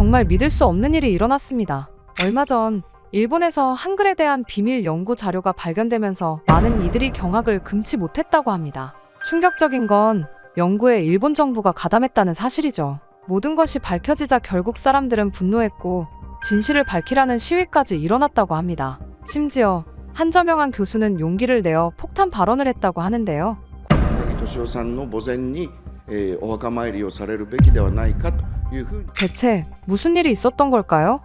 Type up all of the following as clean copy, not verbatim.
정말 믿을 수 없는 일이 일어났습니다. 얼마 전 일본에서 한글에 대한 비밀 연구 자료가 발견되면서 많은 이들이 경악을 금치 못했다고 합니다. 충격적인 건 연구에 일본 정부가 가담했다는 사실이죠. 모든 것이 밝혀지자 결국 사람들은 분노했고 진실을 밝히라는 시위까지 일어났다고 합니다. 심지어 한저명한 교수는 용기를 내어 폭탄 발언을 했다고 하는데요. 高木俊夫さんの墓前にお別れるべきではないかというふうに 대체 무슨 일이 있었던 걸까요?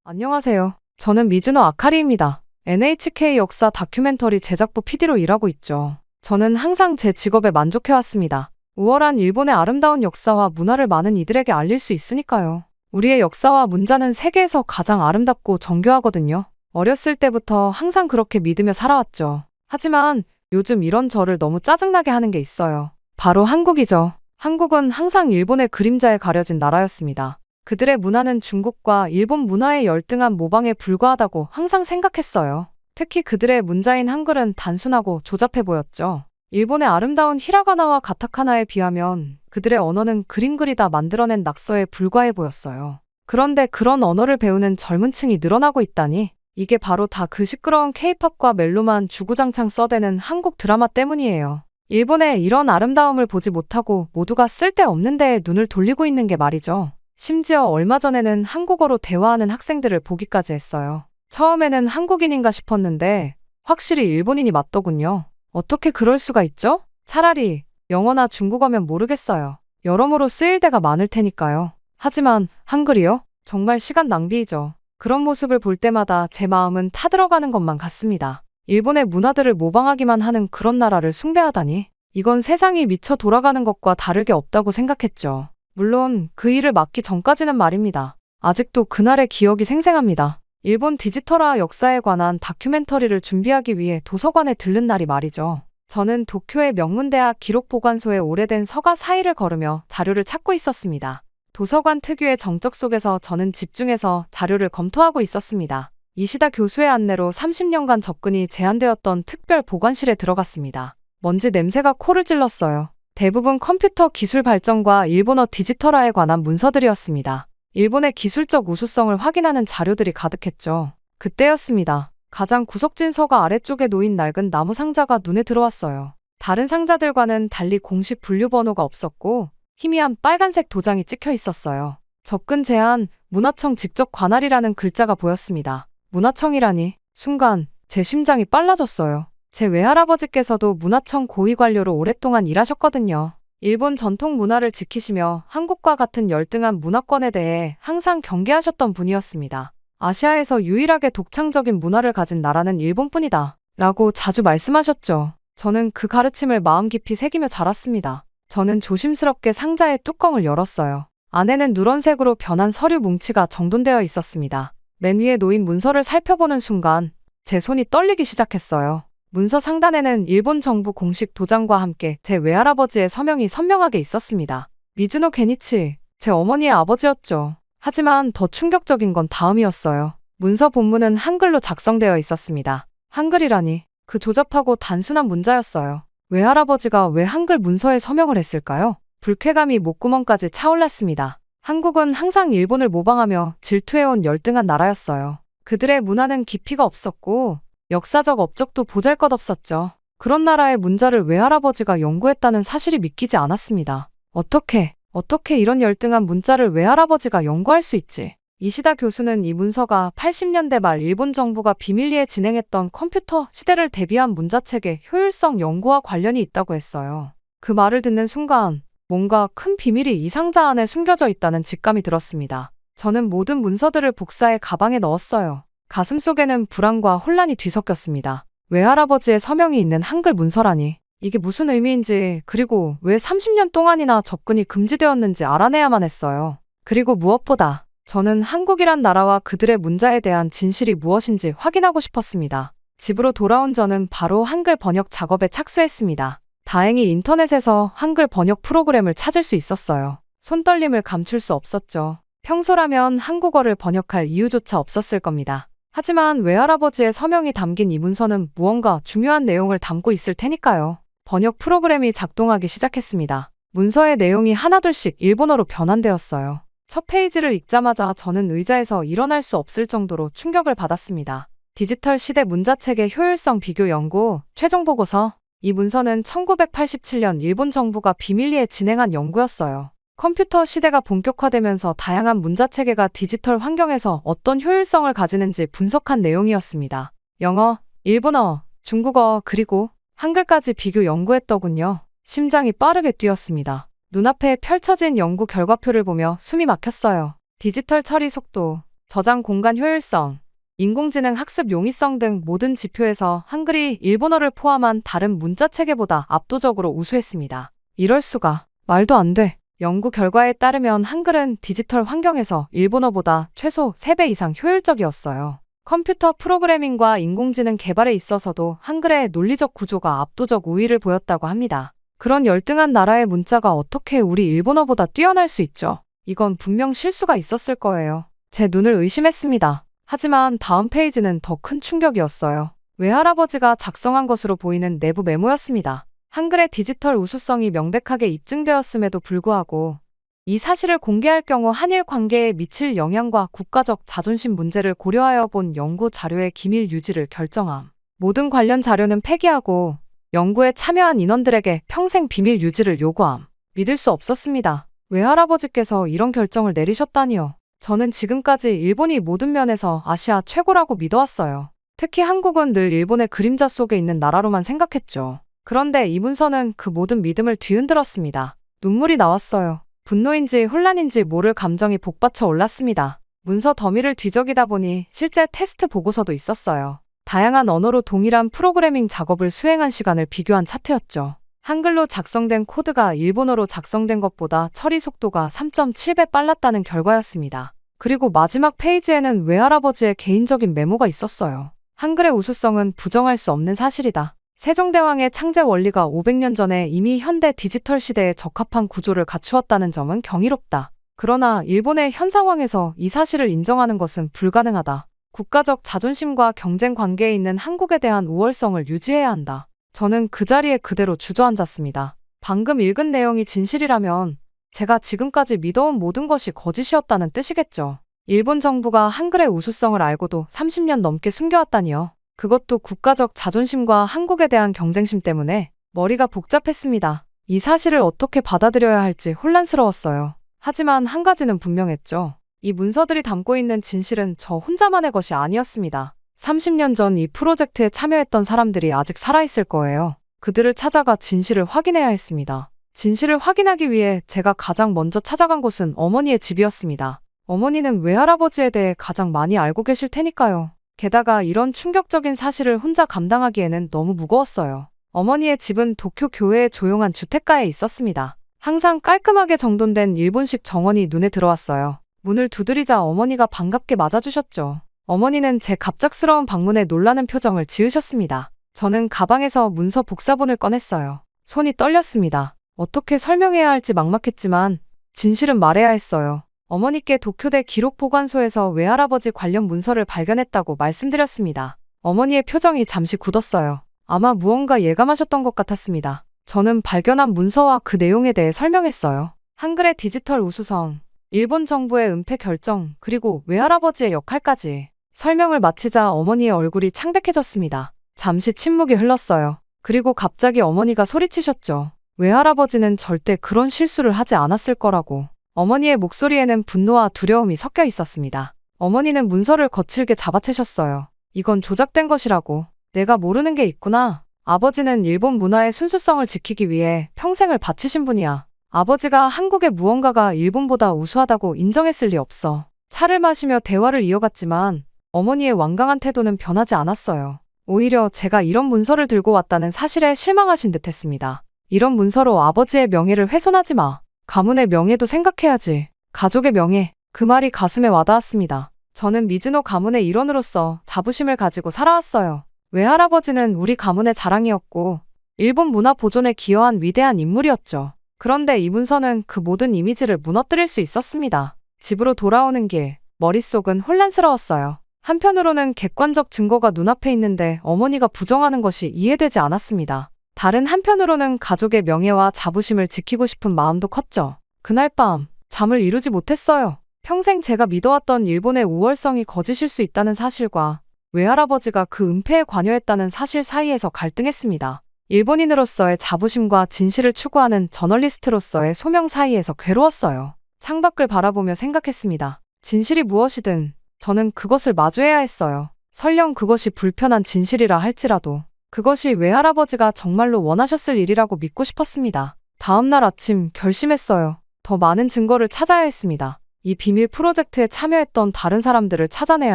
안녕하세요. 저는 미즈노 아카리입니다. NHK 역사 다큐멘터리 제작부 PD로 일하고 있죠. 저는 항상 제 직업에 만족해왔습니다. 우월한 일본의 아름다운 역사와 문화를 많은 이들에게 알릴 수 있으니까요. 우리의 역사와 문자는 세계에서 가장 아름답고 정교하거든요. 어렸을 때부터 항상 그렇게 믿으며 살아왔죠. 하지만 요즘 이런 저를 너무 짜증나게 하는 게 있어요. 바로 한국이죠. 한국은 항상 일본의 그림자에 가려진 나라였습니다. 그들의 문화는 중국과 일본 문화의 열등한 모방에 불과하다고 항상 생각했어요. 특히 그들의 문자인 한글은 단순하고 조잡해 보였죠. 일본의 아름다운 히라가나와 가타카나에 비하면 그들의 언어는 그림 그리다 만들어낸 낙서에 불과해 보였어요. 그런데 그런 언어를 배우는 젊은 층이 늘어나고 있다니 이게 바로 다 그 시끄러운 케이팝과 멜로만 주구장창 써대는 한국 드라마 때문이에요. 일본의 이런 아름다움을 보지 못하고 모두가 쓸데없는 데에 눈을 돌리고 있는 게 말이죠. 심지어 얼마 전에는 한국어로 대화하는 학생들을 보기까지 했어요. 처음에는 한국인인가 싶었는데 확실히 일본인이 맞더군요. 어떻게 그럴 수가 있죠? 차라리 영어나 중국어면 모르겠어요. 여러모로 쓰일 데가 많을 테니까요. 하지만 한글이요? 정말 시간 낭비이죠. 그런 모습을 볼 때마다 제 마음은 타들어가는 것만 같습니다. 일본의 문화들을 모방하기만 하는 그런 나라를 숭배하다니. 이건 세상이 미쳐 돌아가는 것과 다를 게 없다고 생각했죠. 물론 그 일을 막기 전까지는 말입니다. 아직도 그날의 기억이 생생합니다. 일본 디지털화 역사에 관한 다큐멘터리를 준비하기 위해 도서관에 들른 날이 말이죠. 저는 도쿄의 명문대학 기록보관소의 오래된 서가 사이를 걸으며 자료를 찾고 있었습니다. 도서관 특유의 정적 속에서 저는 집중해서 자료를 검토하고 있었습니다. 이시다 교수의 안내로 30년간 접근이 제한되었던 특별 보관실에 들어갔습니다. 먼지 냄새가 코를 찔렀어요. 대부분 컴퓨터 기술 발전과 일본어 디지털화에 관한 문서들이었습니다. 일본의 기술적 우수성을 확인하는 자료들이 가득했죠. 그때였습니다. 가장 구석진 서가 아래쪽에 놓인 낡은 나무 상자가 눈에 들어왔어요. 다른 상자들과는 달리 공식 분류 번호가 없었고 희미한 빨간색 도장이 찍혀 있었어요. 접근 제한, 문화청 직접 관할이라는 글자가 보였습니다. 문화청이라니. 순간 제 심장이 빨라졌어요. 제 외할아버지께서도 문화청 고위 관료로 오랫동안 일하셨거든요. 일본 전통 문화를 지키시며 한국과 같은 열등한 문화권에 대해 항상 경계하셨던 분이었습니다. 아시아에서 유일하게 독창적인 문화를 가진 나라는 일본뿐이다 라고 자주 말씀하셨죠. 저는 그 가르침을 마음 깊이 새기며 자랐습니다. 저는 조심스럽게 상자의 뚜껑을 열었어요. 안에는 누런색으로 변한 서류 뭉치가 정돈되어 있었습니다. 맨 위에 놓인 문서를 살펴보는 순간 제 손이 떨리기 시작했어요. 문서 상단에는 일본 정부 공식 도장과 함께 제 외할아버지의 서명이 선명하게 있었습니다. 미즈노 게니치, 제 어머니의 아버지였죠. 하지만 더 충격적인 건 다음이었어요. 문서 본문은 한글로 작성되어 있었습니다. 한글이라니, 그 조잡하고 단순한 문자였어요. 외할아버지가 왜 한글 문서에 서명을 했을까요? 불쾌감이 목구멍까지 차올랐습니다. 한국은 항상 일본을 모방하며 질투해온 열등한 나라였어요. 그들의 문화는 깊이가 없었고 역사적 업적도 보잘것없었죠. 그런 나라의 문자를 외할아버지가 연구했다는 사실이 믿기지 않았습니다. 어떻게 이런 열등한 문자를 외할아버지가 연구할 수 있지? 이시다 교수는 이 문서가 80년대 말 일본 정부가 비밀리에 진행했던 컴퓨터 시대를 대비한 문자책의 효율성 연구와 관련이 있다고 했어요. 그 말을 듣는 순간 뭔가 큰 비밀이 이 상자 안에 숨겨져 있다는 직감이 들었습니다. 저는 모든 문서들을 복사해 가방에 넣었어요. 가슴속에는 불안과 혼란이 뒤섞였습니다. 외할아버지의 서명이 있는 한글 문서라니. 이게 무슨 의미인지, 그리고 왜 30년 동안이나 접근이 금지되었는지 알아내야만 했어요. 그리고 무엇보다 저는 한국이란 나라와 그들의 문자에 대한 진실이 무엇인지 확인하고 싶었습니다. 집으로 돌아온 저는 바로 한글 번역 작업에 착수했습니다. 다행히 인터넷에서 한글 번역 프로그램을 찾을 수 있었어요. 손떨림을 감출 수 없었죠. 평소라면 한국어를 번역할 이유조차 없었을 겁니다. 하지만 외할아버지의 서명이 담긴 이 문서는 무언가 중요한 내용을 담고 있을 테니까요. 번역 프로그램이 작동하기 시작했습니다. 문서의 내용이 하나둘씩 일본어로 변환되었어요. 첫 페이지를 읽자마자 저는 의자에서 일어날 수 없을 정도로 충격을 받았습니다. 디지털 시대 문자체계 효율성 비교 연구 최종 보고서. 이 문서는 1987년 일본 정부가 비밀리에 진행한 연구였어요. 컴퓨터 시대가 본격화되면서 다양한 문자체계가 디지털 환경에서 어떤 효율성을 가지는지 분석한 내용이었습니다. 영어, 일본어, 중국어, 그리고 한글까지 비교 연구했더군요. 심장이 빠르게 뛰었습니다. 눈앞에 펼쳐진 연구 결과표를 보며 숨이 막혔어요. 디지털 처리 속도, 저장 공간 효율성, 인공지능 학습 용이성 등 모든 지표에서 한글이 일본어를 포함한 다른 문자체계보다 압도적으로 우수했습니다. 이럴 수가. 말도 안 돼. 연구 결과에 따르면 한글은 디지털 환경에서 일본어보다 최소 3배 이상 효율적이었어요. 컴퓨터 프로그래밍과 인공지능 개발에 있어서도 한글의 논리적 구조가 압도적 우위를 보였다고 합니다. 그런 열등한 나라의 문자가 어떻게 우리 일본어보다 뛰어날 수 있죠? 이건 분명 실수가 있었을 거예요. 제 눈을 의심했습니다. 하지만 다음 페이지는 더 큰 충격이었어요. 외할아버지가 작성한 것으로 보이는 내부 메모였습니다. 한글의 디지털 우수성이 명백하게 입증되었음에도 불구하고 이 사실을 공개할 경우 한일 관계에 미칠 영향과 국가적 자존심 문제를 고려하여 본 연구 자료의 기밀 유지를 결정함. 모든 관련 자료는 폐기하고 연구에 참여한 인원들에게 평생 비밀 유지를 요구함. 믿을 수 없었습니다. 외할아버지께서 이런 결정을 내리셨다니요. 저는 지금까지 일본이 모든 면에서 아시아 최고라고 믿어왔어요. 특히 한국은 늘 일본의 그림자 속에 있는 나라로만 생각했죠. 그런데 이 문서는 그 모든 믿음을 뒤흔들었습니다. 눈물이 나왔어요. 분노인지 혼란인지 모를 감정이 복받쳐 올랐습니다. 문서 더미를 뒤적이다 보니 실제 테스트 보고서도 있었어요. 다양한 언어로 동일한 프로그래밍 작업을 수행한 시간을 비교한 차트였죠. 한글로 작성된 코드가 일본어로 작성된 것보다 처리 속도가 3.7배 빨랐다는 결과였습니다. 그리고 마지막 페이지에는 외할아버지의 개인적인 메모가 있었어요. 한글의 우수성은 부정할 수 없는 사실이다. 세종대왕의 창제 원리가 500년 전에 이미 현대 디지털 시대에 적합한 구조를 갖추었다는 점은 경이롭다. 그러나 일본의 현 상황에서 이 사실을 인정하는 것은 불가능하다. 국가적 자존심과 경쟁 관계에 있는 한국에 대한 우월성을 유지해야 한다. 저는 그 자리에 그대로 주저앉았습니다. 방금 읽은 내용이 진실이라면 제가 지금까지 믿어온 모든 것이 거짓이었다는 뜻이겠죠. 일본 정부가 한글의 우수성을 알고도 30년 넘게 숨겨왔다니요. 그것도 국가적 자존심과 한국에 대한 경쟁심 때문에 머리가 복잡했습니다. 이 사실을 어떻게 받아들여야 할지 혼란스러웠어요. 하지만 한 가지는 분명했죠. 이 문서들이 담고 있는 진실은 저 혼자만의 것이 아니었습니다. 30년 전 이 프로젝트에 참여했던 사람들이 아직 살아있을 거예요. 그들을 찾아가 진실을 확인해야 했습니다. 진실을 확인하기 위해 제가 가장 먼저 찾아간 곳은 어머니의 집이었습니다. 어머니는 외할아버지에 대해 가장 많이 알고 계실 테니까요. 게다가 이런 충격적인 사실을 혼자 감당하기에는 너무 무거웠어요. 어머니의 집은 도쿄 교외의 조용한 주택가에 있었습니다. 항상 깔끔하게 정돈된 일본식 정원이 눈에 들어왔어요. 문을 두드리자 어머니가 반갑게 맞아주셨죠. 어머니는 제 갑작스러운 방문에 놀라는 표정을 지으셨습니다. 저는 가방에서 문서 복사본을 꺼냈어요. 손이 떨렸습니다. 어떻게 설명해야 할지 막막했지만 진실은 말해야 했어요. 어머니께 도쿄대 기록보관소에서 외할아버지 관련 문서를 발견했다고 말씀드렸습니다. 어머니의 표정이 잠시 굳었어요. 아마 무언가 예감하셨던 것 같았습니다. 저는 발견한 문서와 그 내용에 대해 설명했어요. 한글의 디지털 우수성, 일본 정부의 은폐 결정, 그리고 외할아버지의 역할까지. 설명을 마치자 어머니의 얼굴이 창백해졌습니다. 잠시 침묵이 흘렀어요. 그리고 갑자기 어머니가 소리치셨죠. 외할아버지는 절대 그런 실수를 하지 않았을 거라고. 어머니의 목소리에는 분노와 두려움이 섞여 있었습니다. 어머니는 문서를 거칠게 잡아채셨어요. 이건 조작된 것이라고. 내가 모르는 게 있구나. 아버지는 일본 문화의 순수성을 지키기 위해 평생을 바치신 분이야. 아버지가 한국의 무언가가 일본보다 우수하다고 인정했을 리 없어. 차를 마시며 대화를 이어갔지만 어머니의 완강한 태도는 변하지 않았어요. 오히려 제가 이런 문서를 들고 왔다는 사실에 실망하신 듯 했습니다. 이런 문서로 아버지의 명예를 훼손하지 마. 가문의 명예도 생각해야지. 가족의 명예. 그 말이 가슴에 와닿았습니다. 저는 미즈노 가문의 일원으로서 자부심을 가지고 살아왔어요. 외할아버지는 우리 가문의 자랑이었고 일본 문화 보존에 기여한 위대한 인물이었죠. 그런데 이 문서는 그 모든 이미지를 무너뜨릴 수 있었습니다. 집으로 돌아오는 길, 머릿속은 혼란스러웠어요. 한편으로는 객관적 증거가 눈앞에 있는데 어머니가 부정하는 것이 이해되지 않았습니다. 다른 한편으로는 가족의 명예와 자부심을 지키고 싶은 마음도 컸죠. 그날 밤 잠을 이루지 못했어요. 평생 제가 믿어왔던 일본의 우월성이 거짓일 수 있다는 사실과 외할아버지가 그 은폐에 관여했다는 사실 사이에서 갈등했습니다. 일본인으로서의 자부심과 진실을 추구하는 저널리스트로서의 소명 사이에서 괴로웠어요. 창밖을 바라보며 생각했습니다. 진실이 무엇이든 저는 그것을 마주해야 했어요. 설령 그것이 불편한 진실이라 할지라도 그것이 외할아버지가 정말로 원하셨을 일이라고 믿고 싶었습니다. 다음 날 아침 결심했어요. 더 많은 증거를 찾아야 했습니다. 이 비밀 프로젝트에 참여했던 다른 사람들을 찾아내야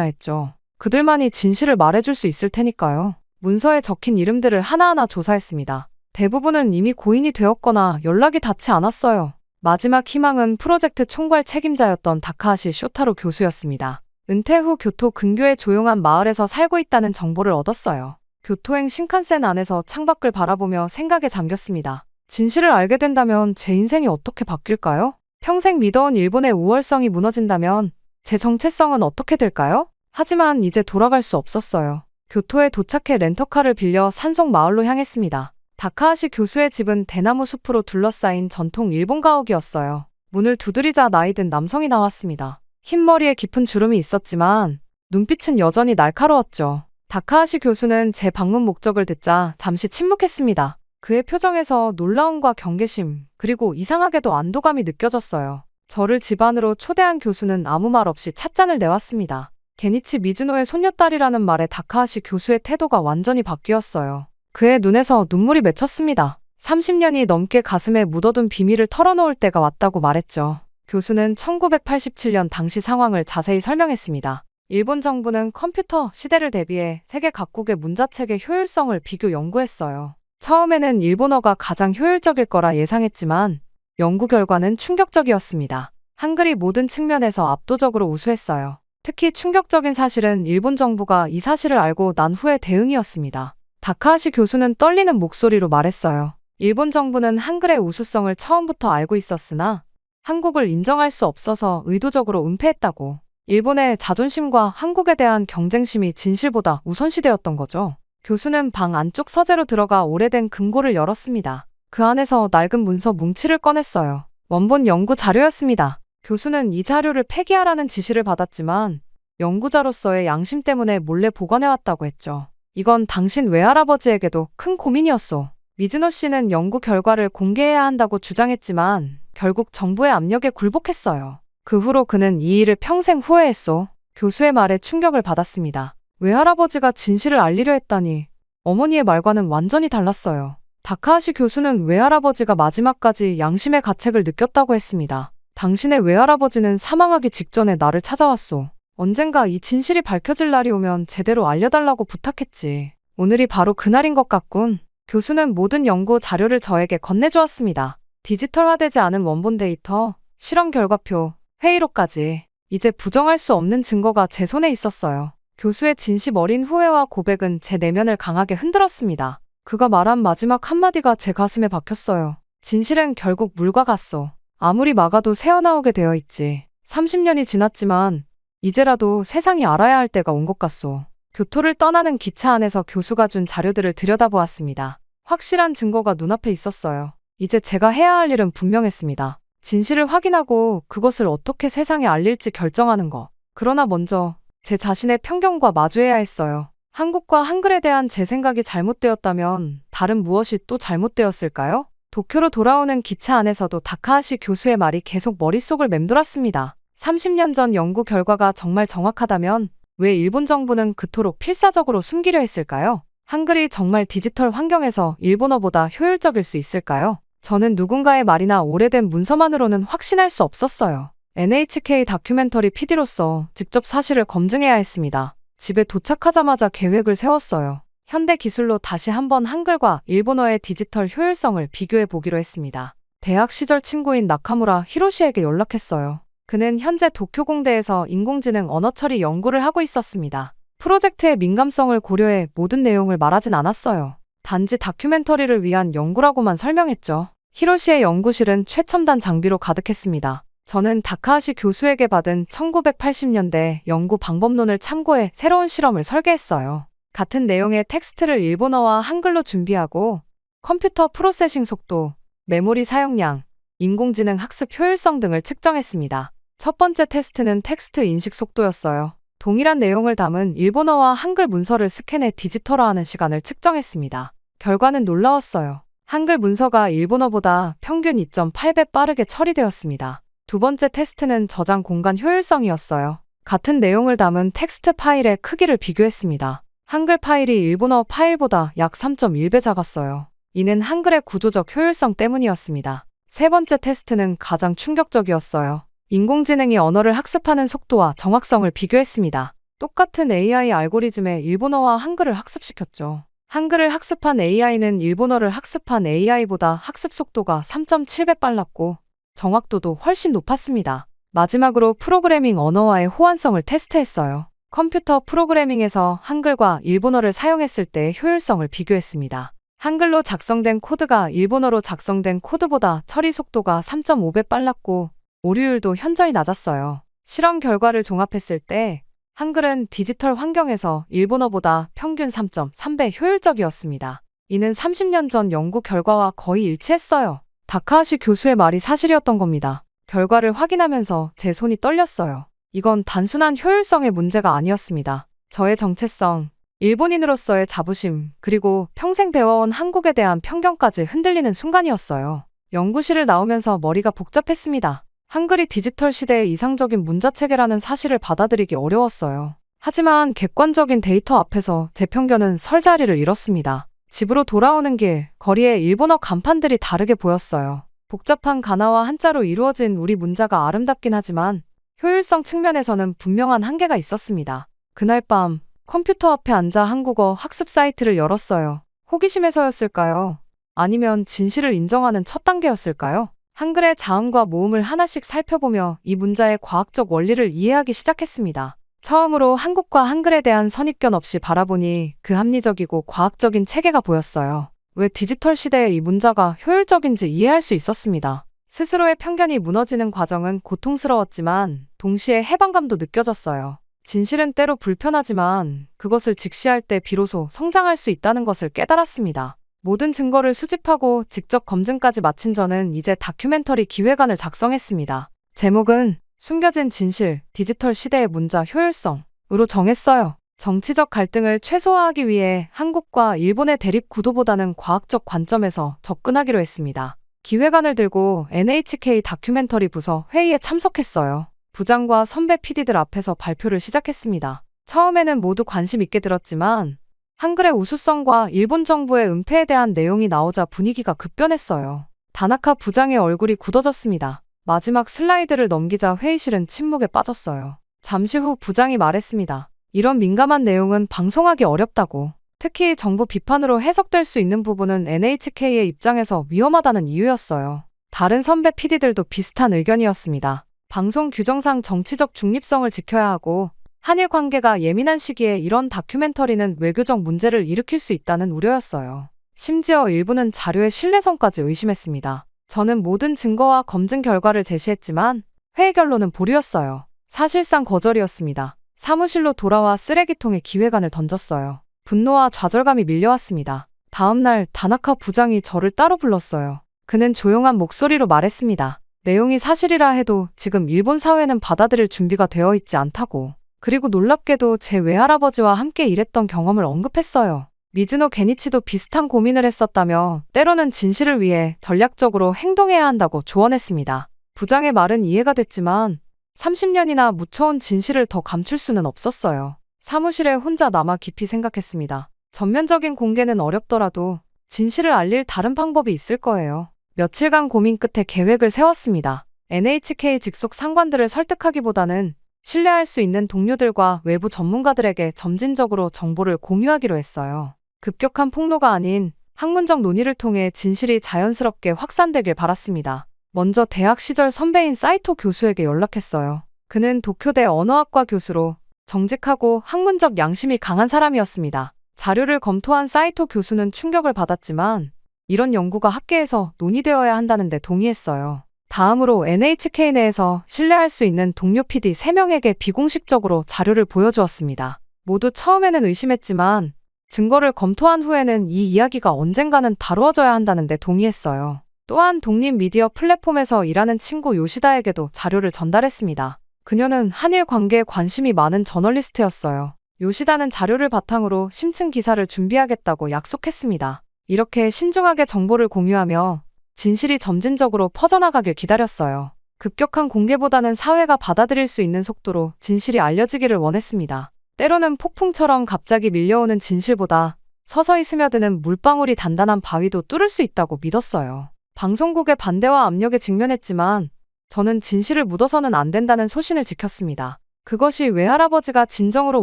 했죠. 그들만이 진실을 말해줄 수 있을 테니까요. 문서에 적힌 이름들을 하나하나 조사했습니다. 대부분은 이미 고인이 되었거나 연락이 닿지 않았어요. 마지막 희망은 프로젝트 총괄 책임자였던 다카하시 쇼타로 교수였습니다. 은퇴 후 교토 근교의 조용한 마을에서 살고 있다는 정보를 얻었어요. 교토행 신칸센 안에서 창밖을 바라보며 생각에 잠겼습니다. 진실을 알게 된다면 제 인생이 어떻게 바뀔까요? 평생 믿어온 일본의 우월성이 무너진다면 제 정체성은 어떻게 될까요? 하지만 이제 돌아갈 수 없었어요. 교토에 도착해 렌터카를 빌려 산속 마을로 향했습니다. 다카하시 교수의 집은 대나무 숲으로 둘러싸인 전통 일본 가옥이었어요. 문을 두드리자 나이든 남성이 나왔습니다. 흰 머리에 깊은 주름이 있었지만 눈빛은 여전히 날카로웠죠. 다카하시 교수는 제 방문 목적을 듣자 잠시 침묵했습니다. 그의 표정에서 놀라움과 경계심, 그리고 이상하게도 안도감이 느껴졌어요. 저를 집 안으로 초대한 교수는 아무 말 없이 찻잔을 내왔습니다. 게니치 미즈노의 손녀딸이라는 말에 다카하시 교수의 태도가 완전히 바뀌었어요. 그의 눈에서 눈물이 맺혔습니다. 30년이 넘게 가슴에 묻어둔 비밀을 털어놓을 때가 왔다고 말했죠. 교수는 1987년 당시 상황을 자세히 설명했습니다. 일본 정부는 컴퓨터 시대를 대비해 세계 각국의 문자책의 효율성을 비교 연구했어요. 처음에는 일본어가 가장 효율적일 거라 예상했지만 연구 결과는 충격적이었습니다. 한글이 모든 측면에서 압도적으로 우수했어요. 특히 충격적인 사실은 일본 정부가 이 사실을 알고 난 후의 대응이었습니다. 다카하시 교수는 떨리는 목소리로 말했어요. 일본 정부는 한글의 우수성을 처음부터 알고 있었으나 한국을 인정할 수 없어서 의도적으로 은폐했다고. 일본의 자존심과 한국에 대한 경쟁심이 진실보다 우선시되었던 거죠. 교수는 방 안쪽 서재로 들어가 오래된 금고를 열었습니다. 그 안에서 낡은 문서 뭉치를 꺼냈어요. 원본 연구 자료였습니다. 교수는 이 자료를 폐기하라는 지시를 받았지만 연구자로서의 양심 때문에 몰래 보관해왔다고 했죠. 이건 당신 외할아버지에게도 큰 고민이었소. 미즈노 씨는 연구 결과를 공개해야 한다고 주장했지만 결국 정부의 압력에 굴복했어요. 그 후로 그는 이 일을 평생 후회했소. 교수의 말에 충격을 받았습니다. 외할아버지가 진실을 알리려 했다니 어머니의 말과는 완전히 달랐어요. 다카하시 교수는 외할아버지가 마지막까지 양심의 가책을 느꼈다고 했습니다. 당신의 외할아버지는 사망하기 직전에 나를 찾아왔소. 언젠가 이 진실이 밝혀질 날이 오면 제대로 알려달라고 부탁했지. 오늘이 바로 그날인 것 같군. 교수는 모든 연구 자료를 저에게 건네주었습니다. 디지털화되지 않은 원본 데이터, 실험 결과표, 회의록까지. 이제 부정할 수 없는 증거가 제 손에 있었어요. 교수의 진심 어린 후회와 고백은 제 내면을 강하게 흔들었습니다. 그가 말한 마지막 한마디가 제 가슴에 박혔어요. 진실은 결국 물과 같소. 아무리 막아도 새어나오게 되어 있지. 30년이 지났지만 이제라도 세상이 알아야 할 때가 온 것 같소. 교토를 떠나는 기차 안에서 교수가 준 자료들을 들여다보았습니다. 확실한 증거가 눈앞에 있었어요. 이제 제가 해야 할 일은 분명했습니다. 진실을 확인하고 그것을 어떻게 세상에 알릴지 결정하는 것. 그러나 먼저 제 자신의 편견과 마주해야 했어요. 한국과 한글에 대한 제 생각이 잘못되었다면 다른 무엇이 또 잘못되었을까요? 도쿄로 돌아오는 기차 안에서도 다카하시 교수의 말이 계속 머릿속을 맴돌았습니다. 30년 전 연구 결과가 정말 정확하다면 왜 일본 정부는 그토록 필사적으로 숨기려 했을까요? 한글이 정말 디지털 환경에서 일본어보다 효율적일 수 있을까요? 저는 누군가의 말이나 오래된 문서만으로는 확신할 수 없었어요. NHK 다큐멘터리 PD로서 직접 사실을 검증해야 했습니다. 집에 도착하자마자 계획을 세웠어요. 현대 기술로 다시 한번 한글과 일본어의 디지털 효율성을 비교해 보기로 했습니다. 대학 시절 친구인 나카무라 히로시에게 연락했어요. 그는 현재 도쿄공대에서 인공지능 언어 처리 연구를 하고 있었습니다. 프로젝트의 민감성을 고려해 모든 내용을 말하진 않았어요. 단지 다큐멘터리를 위한 연구라고만 설명했죠. 히로시의 연구실은 최첨단 장비로 가득했습니다. 저는 다카하시 교수에게 받은 1980년대 연구 방법론을 참고해 새로운 실험을 설계했어요. 같은 내용의 텍스트를 일본어와 한글로 준비하고 컴퓨터 프로세싱 속도, 메모리 사용량, 인공지능 학습 효율성 등을 측정했습니다. 첫 번째 테스트는 텍스트 인식 속도였어요. 동일한 내용을 담은 일본어와 한글 문서를 스캔해 디지털화하는 시간을 측정했습니다. 결과는 놀라웠어요. 한글 문서가 일본어보다 평균 2.8배 빠르게 처리되었습니다. 두 번째 테스트는 저장 공간 효율성이었어요. 같은 내용을 담은 텍스트 파일의 크기를 비교했습니다. 한글 파일이 일본어 파일보다 약 3.1배 작았어요. 이는 한글의 구조적 효율성 때문이었습니다. 세 번째 테스트는 가장 충격적이었어요. 인공지능이 언어를 학습하는 속도와 정확성을 비교했습니다. 똑같은 AI 알고리즘에 일본어와 한글을 학습시켰죠. 한글을 학습한 AI는 일본어를 학습한 AI보다 학습 속도가 3.7배 빨랐고 정확도도 훨씬 높았습니다. 마지막으로 프로그래밍 언어와의 호환성을 테스트했어요. 컴퓨터 프로그래밍에서 한글과 일본어를 사용했을 때의 효율성을 비교했습니다. 한글로 작성된 코드가 일본어로 작성된 코드보다 처리 속도가 3.5배 빨랐고 오류율도 현저히 낮았어요. 실험 결과를 종합했을 때 한글은 디지털 환경에서 일본어보다 평균 3.3배 효율적이었습니다. 이는 30년 전 연구 결과와 거의 일치했어요. 다카하시 교수의 말이 사실이었던 겁니다. 결과를 확인하면서 제 손이 떨렸어요. 이건 단순한 효율성의 문제가 아니었습니다. 저의 정체성, 일본인으로서의 자부심, 그리고 평생 배워온 한국에 대한 편견까지 흔들리는 순간이었어요. 연구실을 나오면서 머리가 복잡했습니다. 한글이 디지털 시대의 이상적인 문자체계라는 사실을 받아들이기 어려웠어요. 하지만 객관적인 데이터 앞에서 제 편견은 설 자리를 잃었습니다. 집으로 돌아오는 길, 거리에 일본어 간판들이 다르게 보였어요. 복잡한 가나와 한자로 이루어진 우리 문자가 아름답긴 하지만 효율성 측면에서는 분명한 한계가 있었습니다. 그날 밤 컴퓨터 앞에 앉아 한국어 학습 사이트를 열었어요. 호기심에서였을까요? 아니면 진실을 인정하는 첫 단계였을까요? 한글의 자음과 모음을 하나씩 살펴보며 이 문자의 과학적 원리를 이해하기 시작했습니다. 처음으로 한국과 한글에 대한 선입견 없이 바라보니 그 합리적이고 과학적인 체계가 보였어요. 왜 디지털 시대에 이 문자가 효율적인지 이해할 수 있었습니다. 스스로의 편견이 무너지는 과정은 고통스러웠지만 동시에 해방감도 느껴졌어요. 진실은 때로 불편하지만 그것을 직시할 때 비로소 성장할 수 있다는 것을 깨달았습니다. 모든 증거를 수집하고 직접 검증까지 마친 저는 이제 다큐멘터리 기획안을 작성했습니다. 제목은 숨겨진 진실, 디지털 시대의 문자 효율성으로 정했어요. 정치적 갈등을 최소화하기 위해 한국과 일본의 대립 구도보다는 과학적 관점에서 접근하기로 했습니다. 기획안을 들고 NHK 다큐멘터리 부서 회의에 참석했어요. 부장과 선배 PD들 앞에서 발표를 시작했습니다. 처음에는 모두 관심 있게 들었지만 한글의 우수성과 일본 정부의 은폐에 대한 내용이 나오자 분위기가 급변했어요. 다나카 부장의 얼굴이 굳어졌습니다. 마지막 슬라이드를 넘기자 회의실은 침묵에 빠졌어요. 잠시 후 부장이 말했습니다. 이런 민감한 내용은 방송하기 어렵다고. 특히 정부 비판으로 해석될 수 있는 부분은 NHK의 입장에서 위험하다는 이유였어요. 다른 선배 PD들도 비슷한 의견이었습니다. 방송 규정상 정치적 중립성을 지켜야 하고 한일 관계가 예민한 시기에 이런 다큐멘터리는 외교적 문제를 일으킬 수 있다는 우려였어요. 심지어 일부는 자료의 신뢰성까지 의심했습니다. 저는 모든 증거와 검증 결과를 제시했지만 회의 결론은 보류였어요. 사실상 거절이었습니다. 사무실로 돌아와 쓰레기통에 기획안을 던졌어요. 분노와 좌절감이 밀려왔습니다. 다음 날 다나카 부장이 저를 따로 불렀어요. 그는 조용한 목소리로 말했습니다. 내용이 사실이라 해도 지금 일본 사회는 받아들일 준비가 되어 있지 않다고. 그리고 놀랍게도 제 외할아버지와 함께 일했던 경험을 언급했어요. 미즈노 게니치도 비슷한 고민을 했었다며 때로는 진실을 위해 전략적으로 행동해야 한다고 조언했습니다. 부장의 말은 이해가 됐지만 30년이나 묻혀온 진실을 더 감출 수는 없었어요. 사무실에 혼자 남아 깊이 생각했습니다. 전면적인 공개는 어렵더라도 진실을 알릴 다른 방법이 있을 거예요. 며칠간 고민 끝에 계획을 세웠습니다. NHK 직속 상관들을 설득하기보다는 신뢰할 수 있는 동료들과 외부 전문가들에게 점진적으로 정보를 공유하기로 했어요. 급격한 폭로가 아닌 학문적 논의를 통해 진실이 자연스럽게 확산되길 바랐습니다. 먼저 대학 시절 선배인 사이토 교수에게 연락했어요. 그는 도쿄대 언어학과 교수로 정직하고 학문적 양심이 강한 사람이었습니다. 자료를 검토한 사이토 교수는 충격을 받았지만 이런 연구가 학계에서 논의되어야 한다는 데 동의했어요. 다음으로 NHK 내에서 신뢰할 수 있는 동료 PD 3명에게 비공식적으로 자료를 보여주었습니다. 모두 처음에는 의심했지만 증거를 검토한 후에는 이 이야기가 언젠가는 다루어져야 한다는 데 동의했어요. 또한 독립 미디어 플랫폼에서 일하는 친구 요시다에게도 자료를 전달했습니다. 그녀는 한일 관계에 관심이 많은 저널리스트였어요. 요시다는 자료를 바탕으로 심층 기사를 준비하겠다고 약속했습니다. 이렇게 신중하게 정보를 공유하며 진실이 점진적으로 퍼져나가길 기다렸어요. 급격한 공개보다는 사회가 받아들일 수 있는 속도로 진실이 알려지기를 원했습니다. 때로는 폭풍처럼 갑자기 밀려오는 진실보다 서서히 스며드는 물방울이 단단한 바위도 뚫을 수 있다고 믿었어요. 방송국의 반대와 압력에 직면했지만 저는 진실을 묻어서는 안 된다는 소신을 지켰습니다. 그것이 외할아버지가 진정으로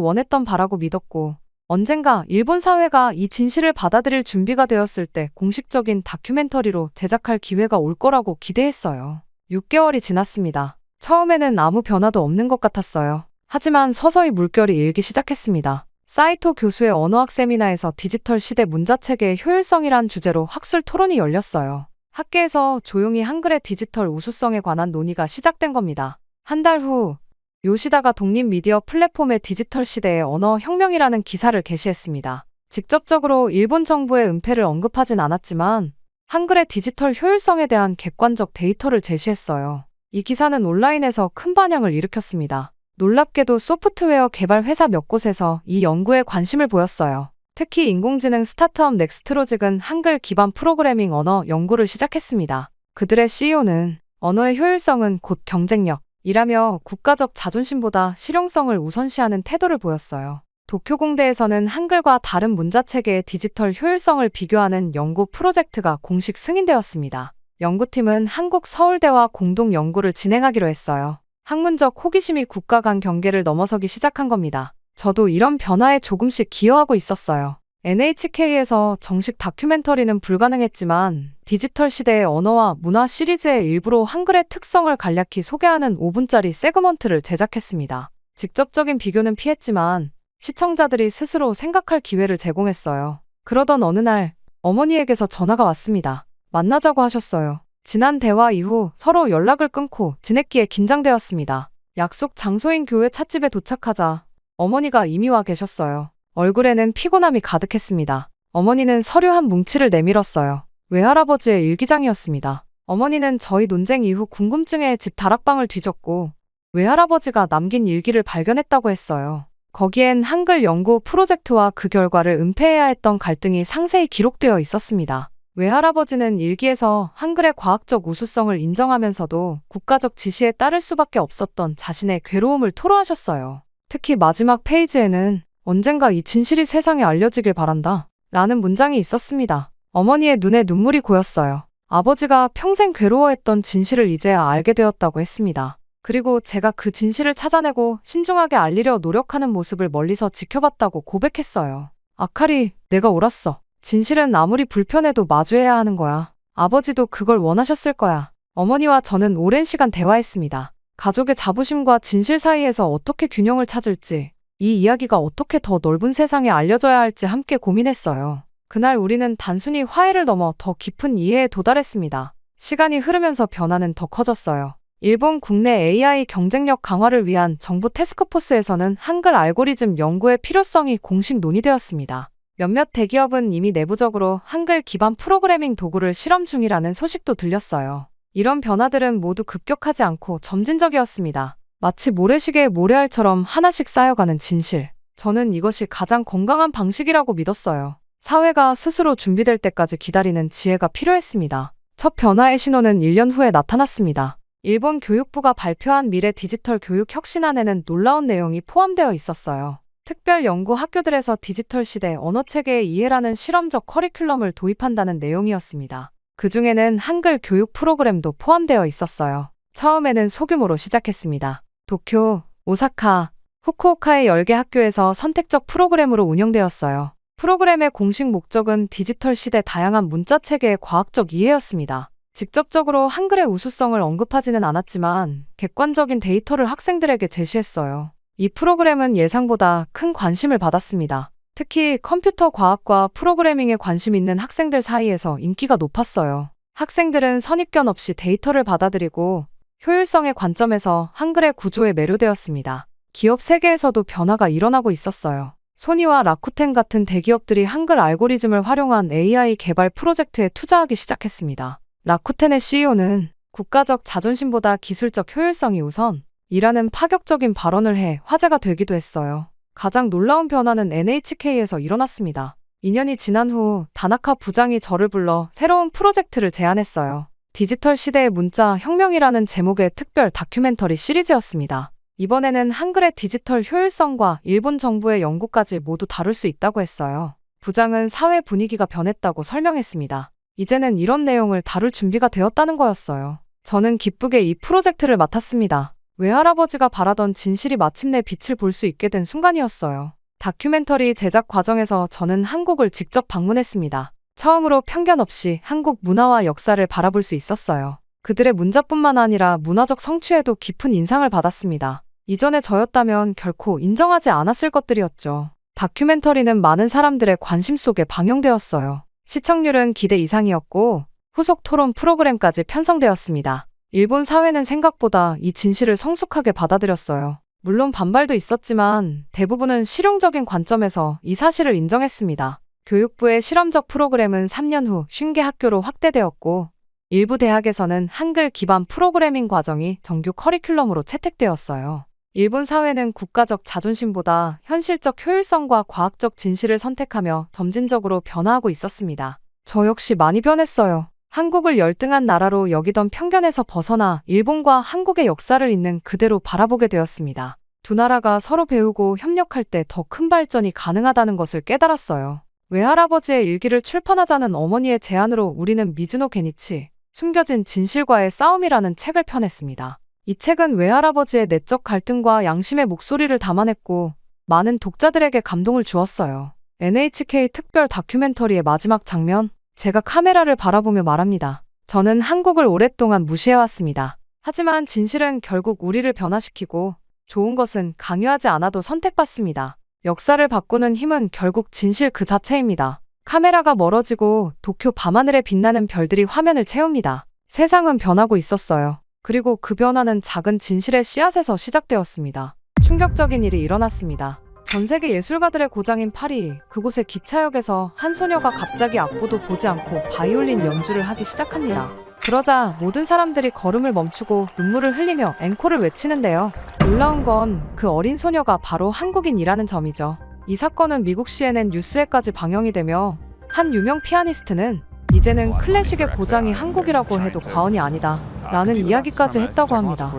원했던 바라고 믿었고 언젠가 일본 사회가 이 진실을 받아들일 준비가 되었을 때 공식적인 다큐멘터리로 제작할 기회가 올 거라고 기대했어요. 6개월이 지났습니다. 처음에는 아무 변화도 없는 것 같았어요. 하지만 서서히 물결이 일기 시작했습니다. 사이토 교수의 언어학 세미나에서 디지털 시대 문자체계의 효율성이란 주제로 학술 토론이 열렸어요. 학계에서 조용히 한글의 디지털 우수성에 관한 논의가 시작된 겁니다. 한 달 후, 요시다가 독립 미디어 플랫폼의 디지털 시대의 언어 혁명이라는 기사를 게시했습니다. 직접적으로 일본 정부의 은폐를 언급하진 않았지만 한글의 디지털 효율성에 대한 객관적 데이터를 제시했어요. 이 기사는 온라인에서 큰 반향을 일으켰습니다. 놀랍게도 소프트웨어 개발 회사 몇 곳에서 이 연구에 관심을 보였어요. 특히 인공지능 스타트업 넥스트로직은 한글 기반 프로그래밍 언어 연구를 시작했습니다. 그들의 CEO는 언어의 효율성은 곧 경쟁력이라며 국가적 자존심보다 실용성을 우선시하는 태도를 보였어요. 도쿄공대에서는 한글과 다른 문자체계의 디지털 효율성을 비교하는 연구 프로젝트가 공식 승인되었습니다. 연구팀은 한국 서울대와 공동 연구를 진행하기로 했어요. 학문적 호기심이 국가 간 경계를 넘어서기 시작한 겁니다. 저도 이런 변화에 조금씩 기여하고 있었어요. NHK에서 정식 다큐멘터리는 불가능했지만 디지털 시대의 언어와 문화 시리즈의 일부로 한글의 특성을 간략히 소개하는 5분짜리 세그먼트를 제작했습니다. 직접적인 비교는 피했지만 시청자들이 스스로 생각할 기회를 제공했어요. 그러던 어느 날 어머니에게서 전화가 왔습니다. 만나자고 하셨어요. 지난 대화 이후 서로 연락을 끊고 지냈기에 긴장되었습니다. 약속 장소인 교회 찻집에 도착하자 어머니가 이미 와 계셨어요. 얼굴에는 피곤함이 가득했습니다. 어머니는 서류 한 뭉치를 내밀었어요. 외할아버지의 일기장이었습니다. 어머니는 저희 논쟁 이후 궁금증에 집 다락방을 뒤졌고 외할아버지가 남긴 일기를 발견했다고 했어요. 거기엔 한글 연구 프로젝트와 그 결과를 은폐해야 했던 갈등이 상세히 기록되어 있었습니다. 외할아버지는 일기에서 한글의 과학적 우수성을 인정하면서도 국가적 지시에 따를 수밖에 없었던 자신의 괴로움을 토로하셨어요. 특히 마지막 페이지에는 언젠가 이 진실이 세상에 알려지길 바란다 라는 문장이 있었습니다. 어머니의 눈에 눈물이 고였어요. 아버지가 평생 괴로워했던 진실을 이제야 알게 되었다고 했습니다. 그리고 제가 그 진실을 찾아내고 신중하게 알리려 노력하는 모습을 멀리서 지켜봤다고 고백했어요. 아카리, 내가 옳았어. 진실은 아무리 불편해도 마주해야 하는 거야. 아버지도 그걸 원하셨을 거야. 어머니와 저는 오랜 시간 대화했습니다. 가족의 자부심과 진실 사이에서 어떻게 균형을 찾을지, 이 이야기가 어떻게 더 넓은 세상에 알려져야 할지 함께 고민했어요. 그날 우리는 단순히 화해를 넘어 더 깊은 이해에 도달했습니다. 시간이 흐르면서 변화는 더 커졌어요. 일본 국내 AI 경쟁력 강화를 위한 정부 태스크포스에서는 한글 알고리즘 연구의 필요성이 공식 논의되었습니다. 몇몇 대기업은 이미 내부적으로 한글 기반 프로그래밍 도구를 실험 중이라는 소식도 들렸어요. 이런 변화들은 모두 급격하지 않고 점진적이었습니다. 마치 모래시계의 모래알처럼 하나씩 쌓여가는 진실. 저는 이것이 가장 건강한 방식이라고 믿었어요. 사회가 스스로 준비될 때까지 기다리는 지혜가 필요했습니다. 첫 변화의 신호는 1년 후에 나타났습니다. 일본 교육부가 발표한 미래 디지털 교육 혁신안에는 놀라운 내용이 포함되어 있었어요. 특별 연구 학교들에서 디지털 시대 언어체계의 이해라는 실험적 커리큘럼을 도입한다는 내용이었습니다. 그 중에는 한글 교육 프로그램도 포함되어 있었어요. 처음에는 소규모로 시작했습니다. 도쿄, 오사카, 후쿠오카의 10개 학교에서 선택적 프로그램으로 운영되었어요. 프로그램의 공식 목적은 디지털 시대 다양한 문자 체계의 과학적 이해였습니다. 직접적으로 한글의 우수성을 언급하지는 않았지만 객관적인 데이터를 학생들에게 제시했어요. 이 프로그램은 예상보다 큰 관심을 받았습니다. 특히 컴퓨터 과학과 프로그래밍에 관심 있는 학생들 사이에서 인기가 높았어요. 학생들은 선입견 없이 데이터를 받아들이고 효율성의 관점에서 한글의 구조에 매료되었습니다. 기업 세계에서도 변화가 일어나고 있었어요. 소니와 라쿠텐 같은 대기업들이 한글 알고리즘을 활용한 AI 개발 프로젝트에 투자하기 시작했습니다. 라쿠텐의 CEO는 국가적 자존심보다 기술적 효율성이 우선 이라는 파격적인 발언을 해 화제가 되기도 했어요. 가장 놀라운 변화는 NHK에서 일어났습니다. 2년이 지난 후 다나카 부장이 저를 불러 새로운 프로젝트를 제안했어요. 디지털 시대의 문자 혁명이라는 제목의 특별 다큐멘터리 시리즈였습니다. 이번에는 한글의 디지털 효율성과 일본 정부의 연구까지 모두 다룰 수 있다고 했어요. 부장은 사회 분위기가 변했다고 설명했습니다. 이제는 이런 내용을 다룰 준비가 되었다는 거였어요. 저는 기쁘게 이 프로젝트를 맡았습니다. 외할아버지가 바라던 진실이 마침내 빛을 볼 수 있게 된 순간이었어요. 다큐멘터리 제작 과정에서 저는 한국을 직접 방문했습니다. 처음으로 편견 없이 한국 문화와 역사를 바라볼 수 있었어요. 그들의 문자뿐만 아니라 문화적 성취에도 깊은 인상을 받았습니다. 이전에 저였다면 결코 인정하지 않았을 것들이었죠. 다큐멘터리는 많은 사람들의 관심 속에 방영되었어요. 시청률은 기대 이상이었고 후속 토론 프로그램까지 편성되었습니다. 일본 사회는 생각보다 이 진실을 성숙하게 받아들였어요. 물론 반발도 있었지만 대부분은 실용적인 관점에서 이 사실을 인정했습니다. 교육부의 실험적 프로그램은 3년 후 50개 학교로 확대되었고 일부 대학에서는 한글 기반 프로그래밍 과정이 정규 커리큘럼으로 채택되었어요. 일본 사회는 국가적 자존심보다 현실적 효율성과 과학적 진실을 선택하며 점진적으로 변화하고 있었습니다. 저 역시 많이 변했어요. 한국을 열등한 나라로 여기던 편견에서 벗어나 일본과 한국의 역사를 있는 그대로 바라보게 되었습니다. 두 나라가 서로 배우고 협력할 때 더 큰 발전이 가능하다는 것을 깨달았어요. 외할아버지의 일기를 출판하자는 어머니의 제안으로 우리는 미즈노 게니치, 숨겨진 진실과의 싸움이라는 책을 펴냈습니다. 이 책은 외할아버지의 내적 갈등과 양심의 목소리를 담아냈고 많은 독자들에게 감동을 주었어요. NHK 특별 다큐멘터리의 마지막 장면, 제가 카메라를 바라보며 말합니다. 저는 한국을 오랫동안 무시해왔습니다. 하지만 진실은 결국 우리를 변화시키고 좋은 것은 강요하지 않아도 선택받습니다. 역사를 바꾸는 힘은 결국 진실 그 자체입니다. 카메라가 멀어지고 도쿄 밤하늘에 빛나는 별들이 화면을 채웁니다. 세상은 변하고 있었어요. 그리고 그 변화는 작은 진실의 씨앗에서 시작되었습니다. 충격적인 일이 일어났습니다. 전 세계 예술가들의 고장인 파리, 그곳의 기차역에서 한 소녀가 갑자기 악보도 보지 않고 바이올린 연주를 하기 시작합니다. 그러자 모든 사람들이 걸음을 멈추고 눈물을 흘리며 앵콜을 외치는데요. 놀라운 건 그 어린 소녀가 바로 한국인이라는 점이죠. 이 사건은 미국 CNN 뉴스에까지 방영이 되며 한 유명 피아니스트는 이제는 클래식의 고장이 한국이라고 해도 과언이 아니다 라는 이야기까지 했다고 합니다.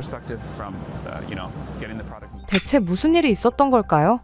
대체 무슨 일이 있었던 걸까요?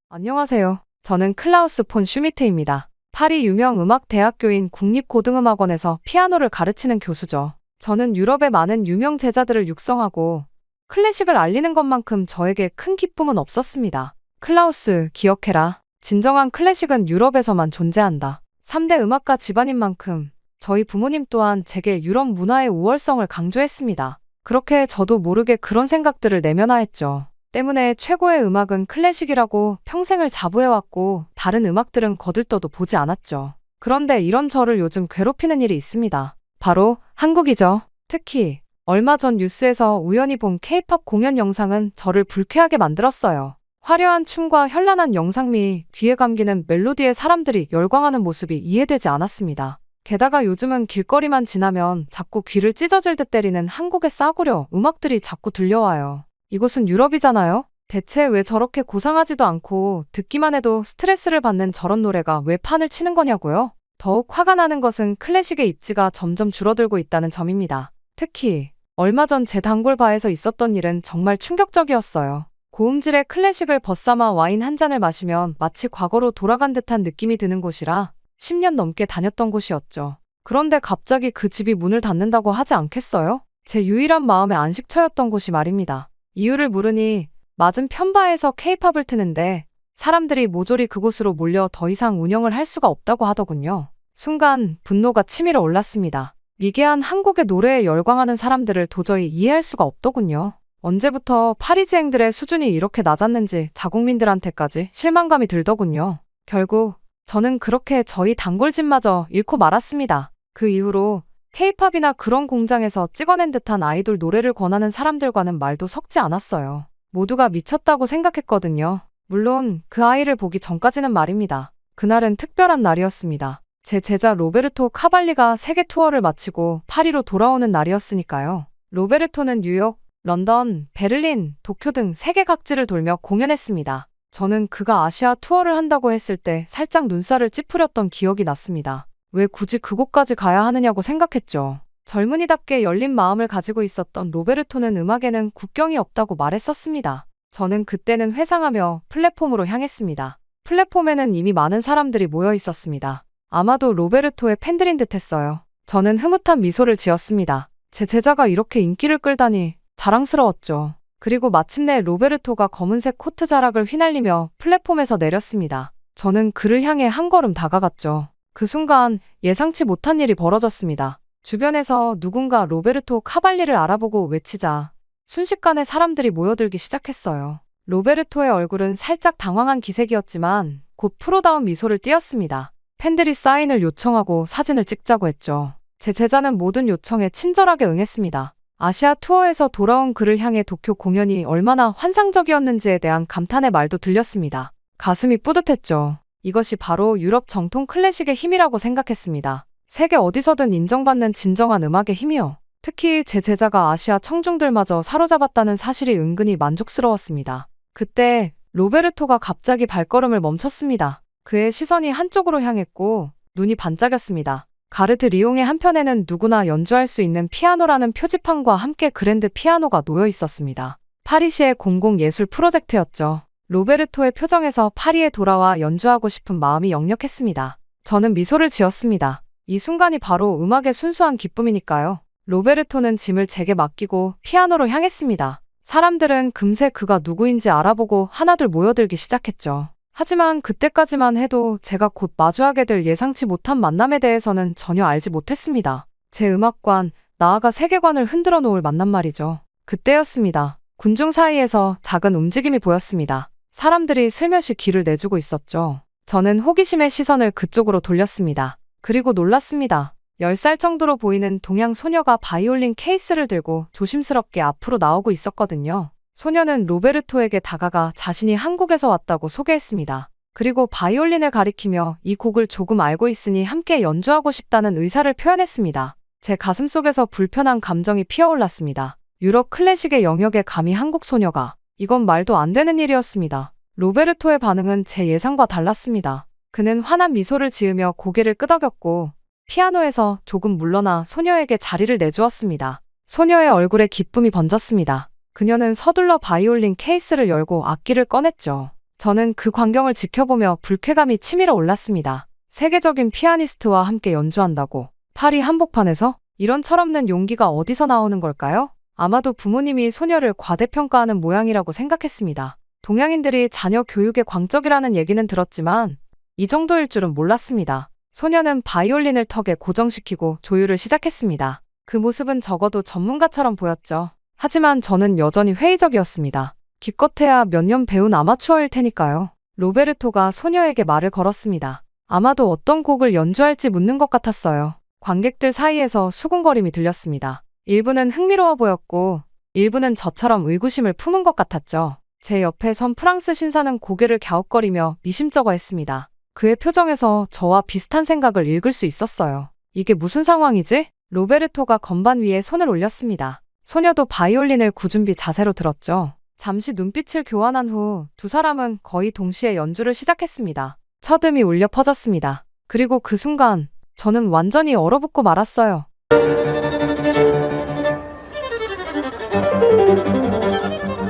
안녕하세요. 저는 클라우스 폰 슈미트입니다. 파리 유명 음악대학교인 국립고등음악원에서 피아노를 가르치는 교수죠. 저는 유럽의 많은 유명 제자들을 육성하고 클래식을 알리는 것만큼 저에게 큰 기쁨은 없었습니다. 클라우스, 기억해라. 진정한 클래식은 유럽에서만 존재한다. 3대 음악가 집안인 만큼 저희 부모님 또한 제게 유럽 문화의 우월성을 강조했습니다. 그렇게 저도 모르게 그런 생각들을 내면화했죠. 때문에 최고의 음악은 클래식이라고 평생을 자부해왔고 다른 음악들은 거들떠도 보지 않았죠. 그런데 이런 저를 요즘 괴롭히는 일이 있습니다. 바로 한국이죠. 특히 얼마 전 뉴스에서 우연히 본 K-팝 공연 영상은 저를 불쾌하게 만들었어요. 화려한 춤과 현란한 영상미, 귀에 감기는 멜로디에 사람들이 열광하는 모습이 이해되지 않았습니다. 게다가 요즘은 길거리만 지나면 자꾸 귀를 찢어질 듯 때리는 한국의 싸구려 음악들이 자꾸 들려와요. 이곳은 유럽이잖아요? 대체 왜 저렇게 고상하지도 않고 듣기만 해도 스트레스를 받는 저런 노래가 왜 판을 치는 거냐고요? 더욱 화가 나는 것은 클래식의 입지가 점점 줄어들고 있다는 점입니다. 특히 얼마 전 제 단골 바에서 있었던 일은 정말 충격적이었어요. 고음질의 클래식을 벗삼아 와인 한 잔을 마시면 마치 과거로 돌아간 듯한 느낌이 드는 곳이라 10년 넘게 다녔던 곳이었죠. 그런데 갑자기 그 집이 문을 닫는다고 하지 않겠어요? 제 유일한 마음의 안식처였던 곳이 말입니다. 이유를 물으니 맞은편 바에서 K-팝을 트는데 사람들이 모조리 그곳으로 몰려 더 이상 운영을 할 수가 없다고 하더군요. 순간 분노가 치밀어 올랐습니다. 미개한 한국의 노래에 열광하는 사람들을 도저히 이해할 수가 없더군요. 언제부터 파리지앵들의 수준이 이렇게 낮았는지 자국민들한테까지 실망감이 들더군요. 결국 저는 그렇게 저희 단골집마저 잃고 말았습니다. 그 이후로 K-팝이나 그런 공장에서 찍어낸 듯한 아이돌 노래를 권하는 사람들과는 말도 섞지 않았어요. 모두가 미쳤다고 생각했거든요. 물론 그 아이를 보기 전까지는 말입니다. 그날은 특별한 날이었습니다. 제 제자 로베르토 카발리가 세계 투어를 마치고 파리로 돌아오는 날이었으니까요. 로베르토는 뉴욕, 런던, 베를린, 도쿄 등 세계 각지를 돌며 공연했습니다. 저는 그가 아시아 투어를 한다고 했을 때 살짝 눈살을 찌푸렸던 기억이 났습니다. 왜 굳이 그곳까지 가야 하느냐고 생각했죠. 젊은이답게 열린 마음을 가지고 있었던 로베르토는 음악에는 국경이 없다고 말했었습니다. 저는 그때는 회상하며 플랫폼으로 향했습니다. 플랫폼에는 이미 많은 사람들이 모여 있었습니다. 아마도 로베르토의 팬들인 듯했어요. 저는 흐뭇한 미소를 지었습니다. 제 제자가 이렇게 인기를 끌다니 자랑스러웠죠. 그리고 마침내 로베르토가 검은색 코트 자락을 휘날리며 플랫폼에서 내렸습니다. 저는 그를 향해 한 걸음 다가갔죠. 그 순간 예상치 못한 일이 벌어졌습니다. 주변에서 누군가 로베르토 카발리를 알아보고 외치자 순식간에 사람들이 모여들기 시작했어요. 로베르토의 얼굴은 살짝 당황한 기색이었지만 곧 프로다운 미소를 띄었습니다. 팬들이 사인을 요청하고 사진을 찍자고 했죠. 제 제자는 모든 요청에 친절하게 응했습니다. 아시아 투어에서 돌아온 그를 향해 도쿄 공연이 얼마나 환상적이었는지에 대한 감탄의 말도 들렸습니다. 가슴이 뿌듯했죠. 이것이 바로 유럽 정통 클래식의 힘이라고 생각했습니다. 세계 어디서든 인정받는 진정한 음악의 힘이요. 특히 제 제자가 아시아 청중들마저 사로잡았다는 사실이 은근히 만족스러웠습니다. 그때 로베르토가 갑자기 발걸음을 멈췄습니다. 그의 시선이 한쪽으로 향했고 눈이 반짝였습니다. 가르드 리옹의 한편에는 누구나 연주할 수 있는 피아노라는 표지판과 함께 그랜드 피아노가 놓여 있었습니다. 파리시의 공공예술 프로젝트였죠. 로베르토의 표정에서 파리에 돌아와 연주하고 싶은 마음이 역력했습니다. 저는 미소를 지었습니다. 이 순간이 바로 음악의 순수한 기쁨이니까요. 로베르토는 짐을 제게 맡기고 피아노로 향했습니다. 사람들은 금세 그가 누구인지 알아보고 하나둘 모여들기 시작했죠. 하지만 그때까지만 해도 제가 곧 마주하게 될 예상치 못한 만남에 대해서는 전혀 알지 못했습니다. 제 음악관, 나아가 세계관을 흔들어 놓을 만남 말이죠. 그때였습니다. 군중 사이에서 작은 움직임이 보였습니다. 사람들이 슬며시 귀를 내주고 있었죠. 저는 호기심의 시선을 그쪽으로 돌렸습니다. 그리고 놀랐습니다. 10살 정도로 보이는 동양 소녀가 바이올린 케이스를 들고 조심스럽게 앞으로 나오고 있었거든요. 소녀는 로베르토에게 다가가 자신이 한국에서 왔다고 소개했습니다. 그리고 바이올린을 가리키며 이 곡을 조금 알고 있으니 함께 연주하고 싶다는 의사를 표현했습니다. 제 가슴속에서 불편한 감정이 피어올랐습니다. 유럽 클래식의 영역에 감히 한국 소녀가. 이건 말도 안 되는 일이었습니다. 로베르토의 반응은 제 예상과 달랐습니다. 그는 환한 미소를 지으며 고개를 끄덕였고 피아노에서 조금 물러나 소녀에게 자리를 내주었습니다. 소녀의 얼굴에 기쁨이 번졌습니다. 그녀는 서둘러 바이올린 케이스를 열고 악기를 꺼냈죠. 저는 그 광경을 지켜보며 불쾌감이 치밀어 올랐습니다. 세계적인 피아니스트와 함께 연주한다고. 파리 한복판에서? 이런 철없는 용기가 어디서 나오는 걸까요? 아마도 부모님이 소녀를 과대평가하는 모양이라고 생각했습니다. 동양인들이 자녀 교육에 광적이라는 얘기는 들었지만 이 정도일 줄은 몰랐습니다. 소녀는 바이올린을 턱에 고정시키고 조율을 시작했습니다. 그 모습은 적어도 전문가처럼 보였죠. 하지만 저는 여전히 회의적이었습니다. 기껏해야 몇 년 배운 아마추어일 테니까요. 로베르토가 소녀에게 말을 걸었습니다. 아마도 어떤 곡을 연주할지 묻는 것 같았어요. 관객들 사이에서 수군거림이 들렸습니다. 일부는 흥미로워 보였고 일부는 저처럼 의구심을 품은 것 같았죠. 제 옆에 선 프랑스 신사는 고개를 갸웃거리며 미심쩍어 했습니다. 그의 표정에서 저와 비슷한 생각을 읽을 수 있었어요. 이게 무슨 상황이지? 로베르토가 건반 위에 손을 올렸습니다. 소녀도 바이올린을 구준비 자세로 들었죠. 잠시 눈빛을 교환한 후 두 사람은 거의 동시에 연주를 시작했습니다. 첫음이 울려 퍼졌습니다. 그리고 그 순간 저는 완전히 얼어붙고 말았어요.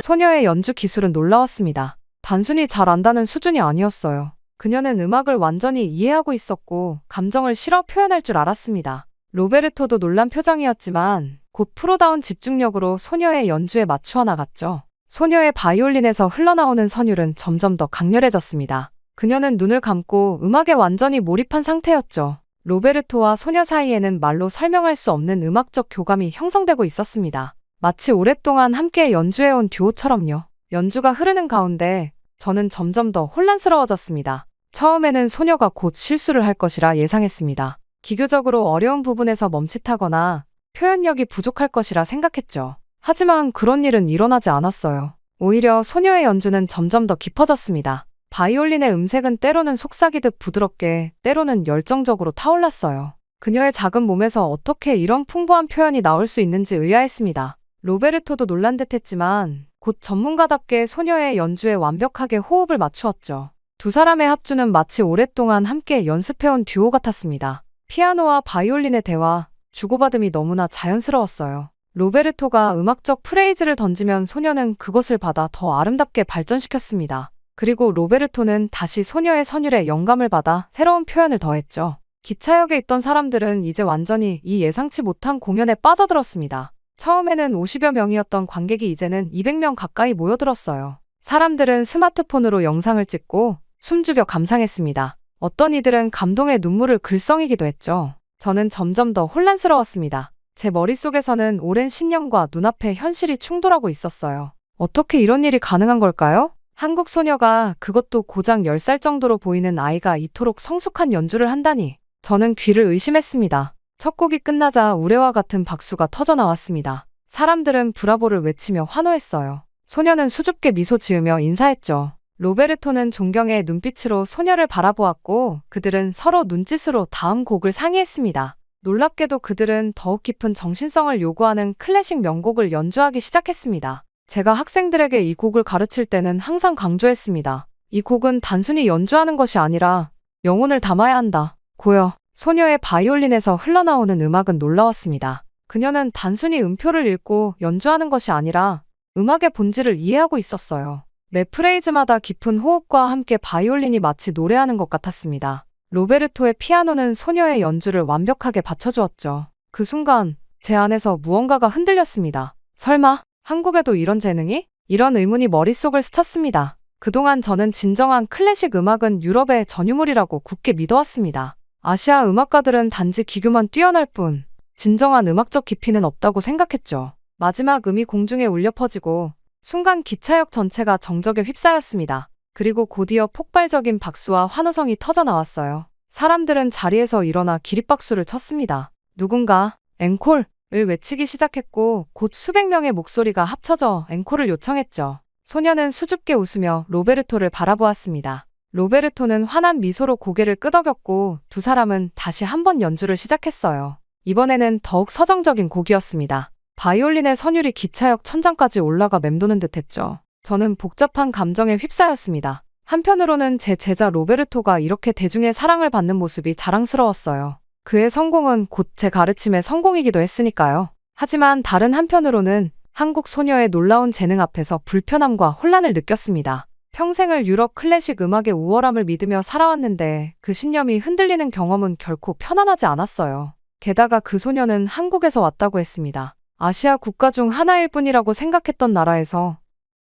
소녀의 연주 기술은 놀라웠습니다. 단순히 잘 안다는 수준이 아니었어요. 그녀는 음악을 완전히 이해하고 있었고 감정을 실어 표현할 줄 알았습니다. 로베르토도 놀란 표정이었지만 곧 프로다운 집중력으로 소녀의 연주에 맞추어 나갔죠. 소녀의 바이올린에서 흘러나오는 선율은 점점 더 강렬해졌습니다. 그녀는 눈을 감고 음악에 완전히 몰입한 상태였죠. 로베르토와 소녀 사이에는 말로 설명할 수 없는 음악적 교감이 형성되고 있었습니다. 마치 오랫동안 함께 연주해온 듀오처럼요. 연주가 흐르는 가운데 저는 점점 더 혼란스러워졌습니다. 처음에는 소녀가 곧 실수를 할 것이라 예상했습니다. 기교적으로 어려운 부분에서 멈칫하거나 표현력이 부족할 것이라 생각했죠. 하지만 그런 일은 일어나지 않았어요. 오히려 소녀의 연주는 점점 더 깊어졌습니다. 바이올린의 음색은 때로는 속삭이듯 부드럽게, 때로는 열정적으로 타올랐어요. 그녀의 작은 몸에서 어떻게 이런 풍부한 표현이 나올 수 있는지 의아했습니다. 로베르토도 놀란 듯했지만 곧 전문가답게 소녀의 연주에 완벽하게 호흡을 맞추었죠. 두 사람의 합주는 마치 오랫동안 함께 연습해온 듀오 같았습니다. 피아노와 바이올린의 대화, 주고받음이 너무나 자연스러웠어요. 로베르토가 음악적 프레이즈를 던지면 소녀는 그것을 받아 더 아름답게 발전시켰습니다. 그리고 로베르토는 다시 소녀의 선율에 영감을 받아 새로운 표현을 더했죠. 기차역에 있던 사람들은 이제 완전히 이 예상치 못한 공연에 빠져들었습니다. 처음에는 50여 명이었던 관객이 이제는 200명 가까이 모여들었어요. 사람들은 스마트폰으로 영상을 찍고 숨죽여 감상했습니다. 어떤 이들은 감동의 눈물을 글썽이기도 했죠. 저는 점점 더 혼란스러웠습니다. 제 머릿속에서는 오랜 신념과 눈앞의 현실이 충돌하고 있었어요. 어떻게 이런 일이 가능한 걸까요? 한국 소녀가, 그것도 고작 10살 정도로 보이는 아이가 이토록 성숙한 연주를 한다니. 저는 귀를 의심했습니다. 첫 곡이 끝나자 우레와 같은 박수가 터져 나왔습니다. 사람들은 브라보를 외치며 환호했어요. 소녀는 수줍게 미소 지으며 인사했죠. 로베르토는 존경의 눈빛으로 소녀를 바라보았고 그들은 서로 눈짓으로 다음 곡을 상의했습니다. 놀랍게도 그들은 더욱 깊은 정신성을 요구하는 클래식 명곡을 연주하기 시작했습니다. 제가 학생들에게 이 곡을 가르칠 때는 항상 강조했습니다. 이 곡은 단순히 연주하는 것이 아니라 영혼을 담아야 한다. 고요. 소녀의 바이올린에서 흘러나오는 음악은 놀라웠습니다. 그녀는 단순히 음표를 읽고 연주하는 것이 아니라 음악의 본질을 이해하고 있었어요. 매 프레이즈마다 깊은 호흡과 함께 바이올린이 마치 노래하는 것 같았습니다. 로베르토의 피아노는 소녀의 연주를 완벽하게 받쳐주었죠. 그 순간 제 안에서 무언가가 흔들렸습니다. 설마 한국에도 이런 재능이? 이런 의문이 머릿속을 스쳤습니다. 그동안 저는 진정한 클래식 음악은 유럽의 전유물이라고 굳게 믿어왔습니다. 아시아 음악가들은 단지 기교만 뛰어날 뿐 진정한 음악적 깊이는 없다고 생각했죠. 마지막 음이 공중에 울려 퍼지고 순간 기차역 전체가 정적에 휩싸였습니다. 그리고 곧이어 폭발적인 박수와 환호성이 터져 나왔어요. 사람들은 자리에서 일어나 기립박수를 쳤습니다. 누군가 앵콜을 외치기 시작했고 곧 수백 명의 목소리가 합쳐져 앵콜을 요청했죠. 소녀는 수줍게 웃으며 로베르토를 바라보았습니다. 로베르토는 환한 미소로 고개를 끄덕였고 두 사람은 다시 한 번 연주를 시작했어요. 이번에는 더욱 서정적인 곡이었습니다. 바이올린의 선율이 기차역 천장까지 올라가 맴도는 듯했죠. 저는 복잡한 감정에 휩싸였습니다. 한편으로는 제 제자 로베르토가 이렇게 대중의 사랑을 받는 모습이 자랑스러웠어요. 그의 성공은 곧 제 가르침의 성공이기도 했으니까요. 하지만 다른 한편으로는 한국 소녀의 놀라운 재능 앞에서 불편함과 혼란을 느꼈습니다. 평생을 유럽 클래식 음악의 우월함을 믿으며 살아왔는데 그 신념이 흔들리는 경험은 결코 편안하지 않았어요. 게다가 그 소녀는 한국에서 왔다고 했습니다. 아시아 국가 중 하나일 뿐이라고 생각했던 나라에서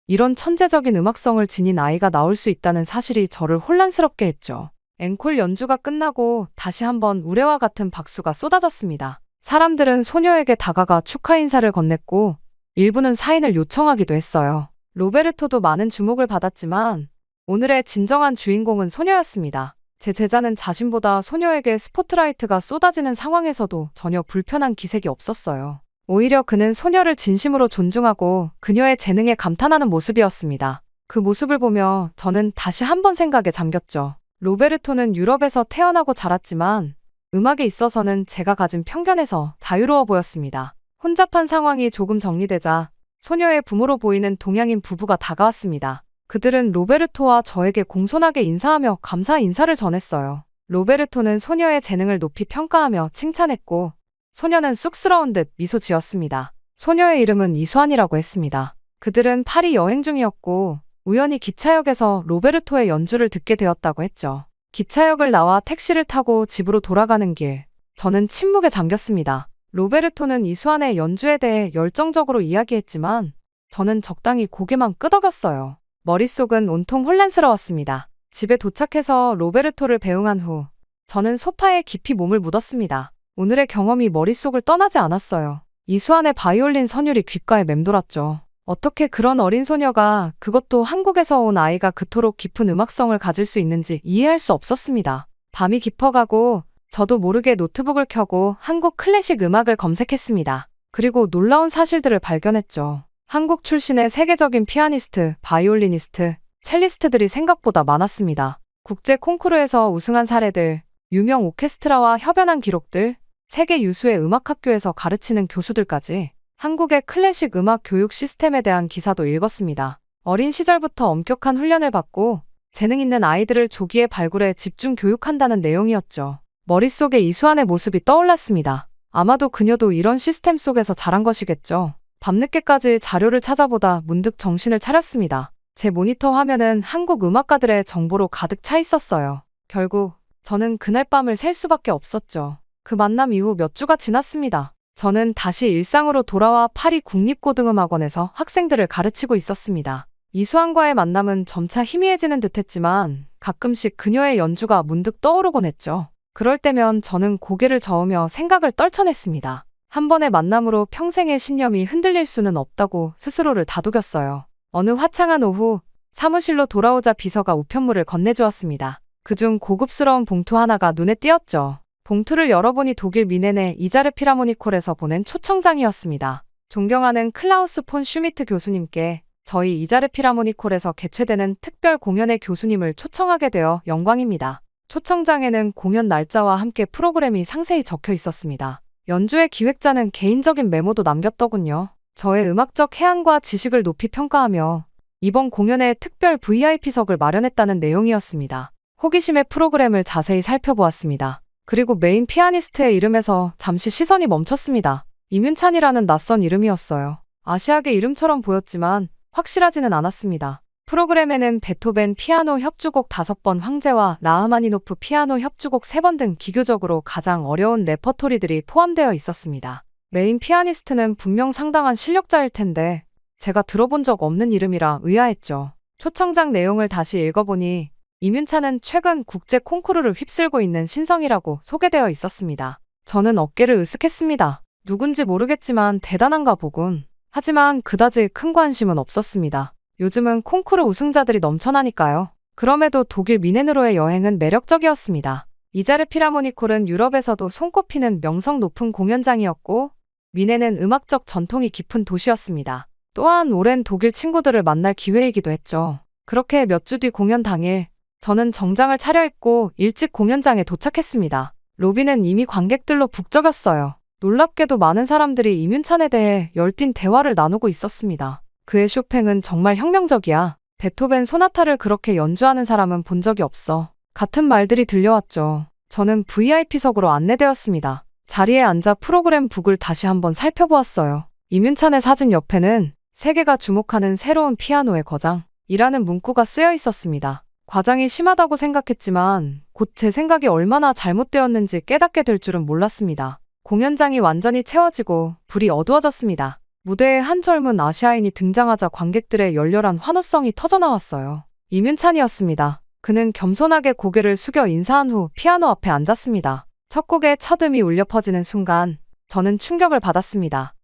이런 천재적인 음악성을 지닌 아이가 나올 수 있다는 사실이 저를 혼란스럽게 했죠. 앵콜 연주가 끝나고 다시 한번 우레와 같은 박수가 쏟아졌습니다. 사람들은 소녀에게 다가가 축하 인사를 건넸고 일부는 사인을 요청하기도 했어요. 로베르토도 많은 주목을 받았지만 오늘의 진정한 주인공은 소녀였습니다. 제 제자는 자신보다 소녀에게 스포트라이트가 쏟아지는 상황에서도 전혀 불편한 기색이 없었어요. 오히려 그는 소녀를 진심으로 존중하고 그녀의 재능에 감탄하는 모습이었습니다. 그 모습을 보며 저는 다시 한 번 생각에 잠겼죠. 로베르토는 유럽에서 태어나고 자랐지만 음악에 있어서는 제가 가진 편견에서 자유로워 보였습니다. 혼잡한 상황이 조금 정리되자 소녀의 부모로 보이는 동양인 부부가 다가왔습니다. 그들은 로베르토와 저에게 공손하게 인사하며 감사 인사를 전했어요. 로베르토는 소녀의 재능을 높이 평가하며 칭찬했고 소녀는 쑥스러운 듯 미소 지었습니다. 소녀의 이름은 이수환이라고 했습니다. 그들은 파리 여행 중이었고 우연히 기차역에서 로베르토의 연주를 듣게 되었다고 했죠. 기차역을 나와 택시를 타고 집으로 돌아가는 길, 저는 침묵에 잠겼습니다. 로베르토는 이수환의 연주에 대해 열정적으로 이야기했지만 저는 적당히 고개만 끄덕였어요. 머릿속은 온통 혼란스러웠습니다. 집에 도착해서 로베르토를 배웅한 후 저는 소파에 깊이 몸을 묻었습니다. 오늘의 경험이 머릿속을 떠나지 않았어요. 이수환의 바이올린 선율이 귓가에 맴돌았죠. 어떻게 그런 어린 소녀가, 그것도 한국에서 온 아이가 그토록 깊은 음악성을 가질 수 있는지 이해할 수 없었습니다. 밤이 깊어가고 저도 모르게 노트북을 켜고 한국 클래식 음악을 검색했습니다. 그리고 놀라운 사실들을 발견했죠. 한국 출신의 세계적인 피아니스트, 바이올리니스트, 첼리스트들이 생각보다 많았습니다. 국제 콩쿠르에서 우승한 사례들, 유명 오케스트라와 협연한 기록들, 세계 유수의 음악학교에서 가르치는 교수들까지 한국의 클래식 음악 교육 시스템에 대한 기사도 읽었습니다. 어린 시절부터 엄격한 훈련을 받고 재능 있는 아이들을 조기에 발굴해 집중 교육한다는 내용이었죠. 머릿속에 이수환의 모습이 떠올랐습니다. 아마도 그녀도 이런 시스템 속에서 자란 것이겠죠. 밤늦게까지 자료를 찾아보다 문득 정신을 차렸습니다. 제 모니터 화면은 한국 음악가들의 정보로 가득 차 있었어요. 결국 저는 그날 밤을 샐 수밖에 없었죠. 그 만남 이후 몇 주가 지났습니다. 저는 다시 일상으로 돌아와 파리 국립고등음악원에서 학생들을 가르치고 있었습니다. 이수환과의 만남은 점차 희미해지는 듯했지만 가끔씩 그녀의 연주가 문득 떠오르곤 했죠. 그럴 때면 저는 고개를 저으며 생각을 떨쳐냈습니다. 한 번의 만남으로 평생의 신념이 흔들릴 수는 없다고 스스로를 다독였어요. 어느 화창한 오후 사무실로 돌아오자 비서가 우편물을 건네주었습니다. 그중 고급스러운 봉투 하나가 눈에 띄었죠. 봉투를 열어보니 독일 미넨의 이자르 피라모니콜에서 보낸 초청장이었습니다. 존경하는 클라우스 폰 슈미트 교수님께 저희 이자르 피라모니콜에서 개최되는 특별 공연의 교수님을 초청하게 되어 영광입니다. 초청장에는 공연 날짜와 함께 프로그램이 상세히 적혀 있었습니다. 연주의 기획자는 개인적인 메모도 남겼더군요. 저의 음악적 해안과 지식을 높이 평가하며 이번 공연에 특별 VIP석을 마련했다는 내용이었습니다. 호기심에 프로그램을 자세히 살펴보았습니다. 그리고 메인 피아니스트의 이름에서 잠시 시선이 멈췄습니다. 임윤찬이라는 낯선 이름이었어요. 아시아계 이름처럼 보였지만 확실하지는 않았습니다. 프로그램에는 베토벤 피아노 협주곡 5번 황제와 라흐마니노프 피아노 협주곡 3번 등 기교적으로 가장 어려운 레퍼토리들이 포함되어 있었습니다. 메인 피아니스트는 분명 상당한 실력자일 텐데 제가 들어본 적 없는 이름이라 의아했죠. 초청장 내용을 다시 읽어보니 임윤찬은 최근 국제 콩쿠르를 휩쓸고 있는 신성이라고 소개되어 있었습니다. 저는 어깨를 으쓱했습니다. 누군지 모르겠지만 대단한가 보군. 하지만 그다지 큰 관심은 없었습니다. 요즘은 콩쿠르 우승자들이 넘쳐나니까요. 그럼에도 독일 미넨으로의 여행은 매력적이었습니다. 이자르 피라모니콜은 유럽에서도 손꼽히는 명성 높은 공연장이었고 미넨은 음악적 전통이 깊은 도시였습니다. 또한 오랜 독일 친구들을 만날 기회이기도 했죠. 그렇게 몇 주 뒤 공연 당일 저는 정장을 차려입고 일찍 공연장에 도착했습니다. 로비는 이미 관객들로 북적였어요. 놀랍게도 많은 사람들이 임윤찬에 대해 열띤 대화를 나누고 있었습니다. 그의 쇼팽은 정말 혁명적이야. 베토벤 소나타를 그렇게 연주하는 사람은 본 적이 없어. 같은 말들이 들려왔죠. 저는 VIP석으로 안내되었습니다. 자리에 앉아 프로그램 북을 다시 한번 살펴보았어요. 임윤찬의 사진 옆에는 세계가 주목하는 새로운 피아노의 거장이라는 문구가 쓰여 있었습니다. 과장이 심하다고 생각했지만 곧 제 생각이 얼마나 잘못되었는지 깨닫게 될 줄은 몰랐습니다. 공연장이 완전히 채워지고 불이 어두워졌습니다. 무대에 한 젊은 아시아인이 등장하자 관객들의 열렬한 환호성이 터져나왔어요. 임윤찬이었습니다. 그는 겸손하게 고개를 숙여 인사한 후 피아노 앞에 앉았습니다. 첫 곡의 첫 음이 울려 퍼지는 순간 저는 충격을 받았습니다.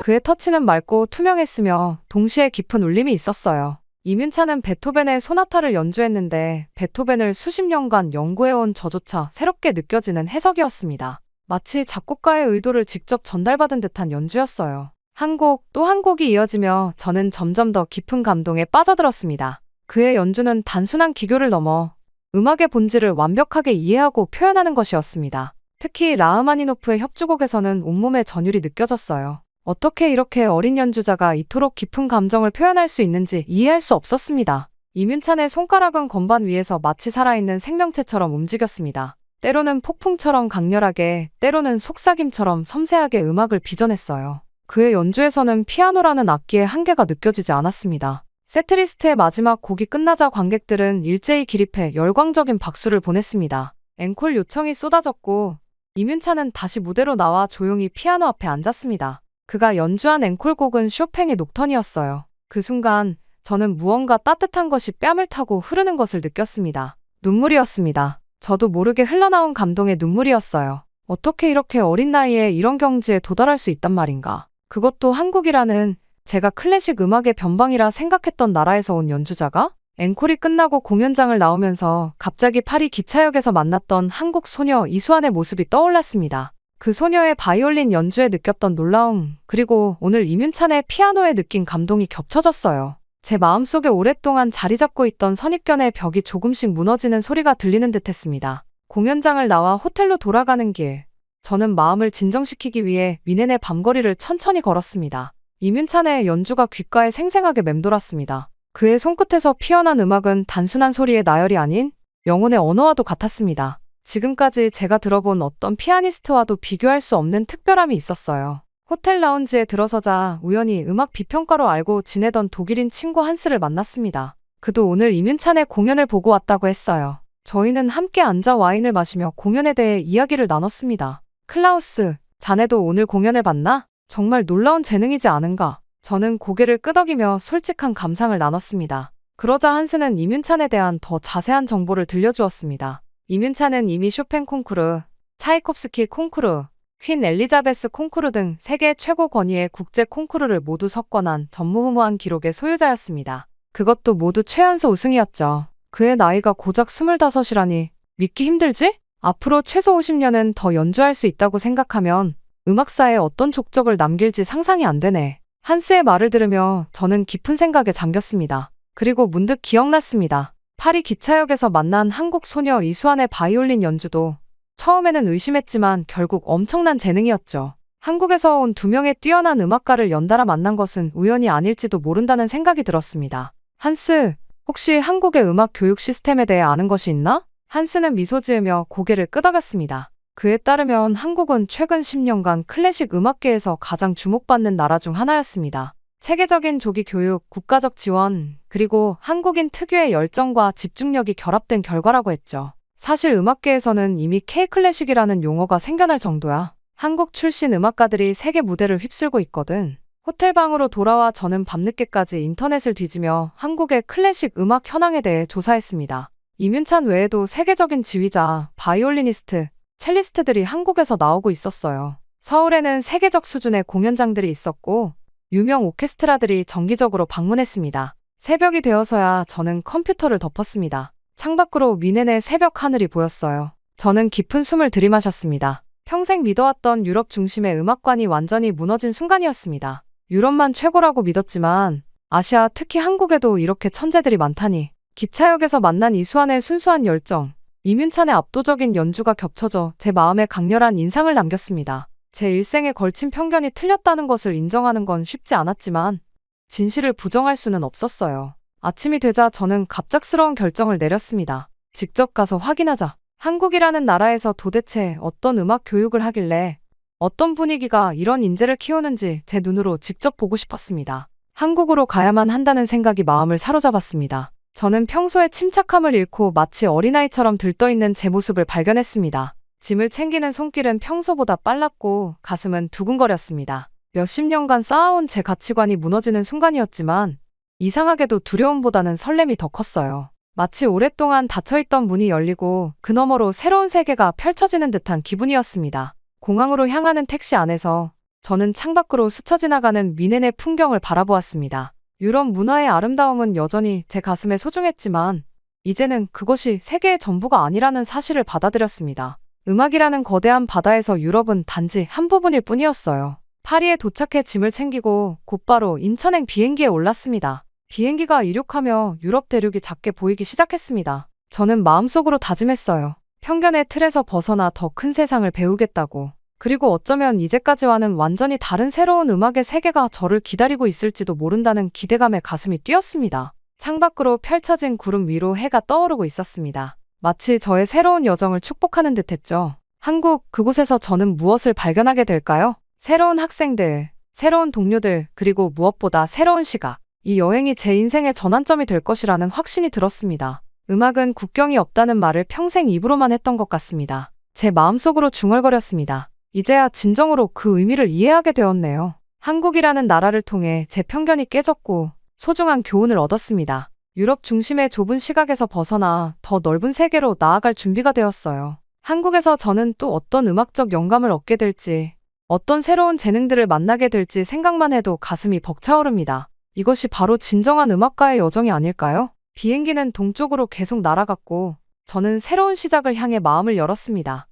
그의 터치는 맑고 투명했으며 동시에 깊은 울림이 있었어요. 임윤찬은 베토벤의 소나타를 연주했는데 베토벤을 수십 년간 연구해온 저조차 새롭게 느껴지는 해석이었습니다. 마치 작곡가의 의도를 직접 전달받은 듯한 연주였어요. 한 곡 또 한 곡이 이어지며 저는 점점 더 깊은 감동에 빠져들었습니다. 그의 연주는 단순한 기교를 넘어 음악의 본질을 완벽하게 이해하고 표현하는 것이었습니다. 특히 라흐마니노프의 협주곡에서는 온몸의 전율이 느껴졌어요. 어떻게 이렇게 어린 연주자가 이토록 깊은 감정을 표현할 수 있는지 이해할 수 없었습니다. 임윤찬의 손가락은 건반 위에서 마치 살아있는 생명체처럼 움직였습니다. 때로는 폭풍처럼 강렬하게, 때로는 속삭임처럼 섬세하게 음악을 빚어냈어요. 그의 연주에서는 피아노라는 악기의 한계가 느껴지지 않았습니다. 세트리스트의 마지막 곡이 끝나자 관객들은 일제히 기립해 열광적인 박수를 보냈습니다. 앵콜 요청이 쏟아졌고 임윤찬은 다시 무대로 나와 조용히 피아노 앞에 앉았습니다. 그가 연주한 앵콜곡은 쇼팽의 녹턴이었어요. 그 순간 저는 무언가 따뜻한 것이 뺨을 타고 흐르는 것을 느꼈습니다. 눈물이었습니다. 저도 모르게 흘러나온 감동의 눈물이었어요. 어떻게 이렇게 어린 나이에 이런 경지에 도달할 수 있단 말인가. 그것도 한국이라는 제가 클래식 음악의 변방이라 생각했던 나라에서 온 연주자가? 앵콜이 끝나고 공연장을 나오면서 갑자기 파리 기차역에서 만났던 한국 소녀 이수환의 모습이 떠올랐습니다. 그 소녀의 바이올린 연주에 느꼈던 놀라움, 그리고 오늘 이윤찬의 피아노에 느낀 감동이 겹쳐졌어요. 제 마음속에 오랫동안 자리 잡고 있던 선입견의 벽이 조금씩 무너지는 소리가 들리는 듯했습니다. 공연장을 나와 호텔로 돌아가는 길, 저는 마음을 진정시키기 위해 미넨의 밤거리를 천천히 걸었습니다. 이윤찬의 연주가 귓가에 생생하게 맴돌았습니다. 그의 손끝에서 피어난 음악은 단순한 소리의 나열이 아닌 영혼의 언어와도 같았습니다. 지금까지 제가 들어본 어떤 피아니스트와도 비교할 수 없는 특별함이 있었어요. 호텔 라운지에 들어서자 우연히 음악 비평가로 알고 지내던 독일인 친구 한스를 만났습니다. 그도 오늘 이윤찬의 공연을 보고 왔다고 했어요. 저희는 함께 앉아 와인을 마시며 공연에 대해 이야기를 나눴습니다. 클라우스, 자네도 오늘 공연을 봤나? 정말 놀라운 재능이지 않은가? 저는 고개를 끄덕이며 솔직한 감상을 나눴습니다. 그러자 한스는 이윤찬에 대한 더 자세한 정보를 들려주었습니다. 이윤찬은 이미 쇼팽 콩쿠르, 차이콥스키 콩쿠르, 퀸 엘리자베스 콩쿠르 등 세계 최고 권위의 국제 콩쿠르를 모두 석권한 전무후무한 기록의 소유자였습니다. 그것도 모두 최연소 우승이었죠. 그의 나이가 고작 25이라니 믿기 힘들지? 앞으로 최소 50년은 더 연주할 수 있다고 생각하면 음악사에 어떤 족적을 남길지 상상이 안 되네. 한스의 말을 들으며 저는 깊은 생각에 잠겼습니다. 그리고 문득 기억났습니다. 파리 기차역에서 만난 한국 소녀 이수환의 바이올린 연주도 처음에는 의심했지만 결국 엄청난 재능이었죠. 한국에서 온 두 명의 뛰어난 음악가를 연달아 만난 것은 우연이 아닐지도 모른다는 생각이 들었습니다. 한스, 혹시 한국의 음악 교육 시스템에 대해 아는 것이 있나? 한스는 미소 지으며 고개를 끄덕였습니다. 그에 따르면 한국은 최근 10년간 클래식 음악계에서 가장 주목받는 나라 중 하나였습니다. 체계적인 조기 교육, 국가적 지원, 그리고 한국인 특유의 열정과 집중력이 결합된 결과라고 했죠. 사실 음악계에서는 이미 K-클래식이라는 용어가 생겨날 정도야. 한국 출신 음악가들이 세계 무대를 휩쓸고 있거든. 호텔방으로 돌아와 저는 밤늦게까지 인터넷을 뒤지며 한국의 클래식 음악 현황에 대해 조사했습니다. 이윤찬 외에도 세계적인 지휘자, 바이올리니스트, 첼리스트들이 한국에서 나오고 있었어요. 서울에는 세계적 수준의 공연장들이 있었고 유명 오케스트라들이 정기적으로 방문했습니다. 새벽이 되어서야 저는 컴퓨터를 덮었습니다. 창밖으로 미넨의 새벽 하늘이 보였어요. 저는 깊은 숨을 들이마셨습니다. 평생 믿어왔던 유럽 중심의 음악관이 완전히 무너진 순간이었습니다. 유럽만 최고라고 믿었지만 아시아, 특히 한국에도 이렇게 천재들이 많다니. 기차역에서 만난 이수환의 순수한 열정, 이윤찬의 압도적인 연주가 겹쳐져 제 마음에 강렬한 인상을 남겼습니다. 제 일생에 걸친 편견이 틀렸다는 것을 인정하는 건 쉽지 않았지만 진실을 부정할 수는 없었어요. 아침이 되자 저는 갑작스러운 결정을 내렸습니다. 직접 가서 확인하자. 한국이라는 나라에서 도대체 어떤 음악 교육을 하길래 어떤 분위기가 이런 인재를 키우는지 제 눈으로 직접 보고 싶었습니다. 한국으로 가야만 한다는 생각이 마음을 사로잡았습니다. 저는 평소에 침착함을 잃고 마치 어린아이처럼 들떠있는 제 모습을 발견했습니다. 짐을 챙기는 손길은 평소보다 빨랐고 가슴은 두근거렸습니다. 몇십 년간 쌓아온 제 가치관이 무너지는 순간이었지만 이상하게도 두려움보다는 설렘이 더 컸어요. 마치 오랫동안 닫혀있던 문이 열리고 그 너머로 새로운 세계가 펼쳐지는 듯한 기분이었습니다. 공항으로 향하는 택시 안에서 저는 창밖으로 스쳐 지나가는 미넨의 풍경을 바라보았습니다. 유럽 문화의 아름다움은 여전히 제 가슴에 소중했지만 이제는 그것이 세계의 전부가 아니라는 사실을 받아들였습니다. 음악이라는 거대한 바다에서 유럽은 단지 한 부분일 뿐이었어요. 파리에 도착해 짐을 챙기고 곧바로 인천행 비행기에 올랐습니다. 비행기가 이륙하며 유럽 대륙이 작게 보이기 시작했습니다. 저는 마음속으로 다짐했어요. 편견의 틀에서 벗어나 더 큰 세상을 배우겠다고. 그리고 어쩌면 이제까지와는 완전히 다른 새로운 음악의 세계가 저를 기다리고 있을지도 모른다는 기대감에 가슴이 뛰었습니다. 창밖으로 펼쳐진 구름 위로 해가 떠오르고 있었습니다. 마치 저의 새로운 여정을 축복하는 듯했죠. 한국, 그곳에서 저는 무엇을 발견하게 될까요? 새로운 학생들, 새로운 동료들, 그리고 무엇보다 새로운 시각. 이 여행이 제 인생의 전환점이 될 것이라는 확신이 들었습니다. 음악은 국경이 없다는 말을 평생 입으로만 했던 것 같습니다. 제 마음속으로 중얼거렸습니다. 이제야 진정으로 그 의미를 이해하게 되었네요. 한국이라는 나라를 통해 제 편견이 깨졌고 소중한 교훈을 얻었습니다. 유럽 중심의 좁은 시각에서 벗어나 더 넓은 세계로 나아갈 준비가 되었어요. 한국에서 저는 또 어떤 음악적 영감을 얻게 될지, 어떤 새로운 재능들을 만나게 될지 생각만 해도 가슴이 벅차오릅니다. 이것이 바로 진정한 음악가의 여정이 아닐까요? 비행기는 동쪽으로 계속 날아갔고, 저는 새로운 시작을 향해 마음을 열었습니다.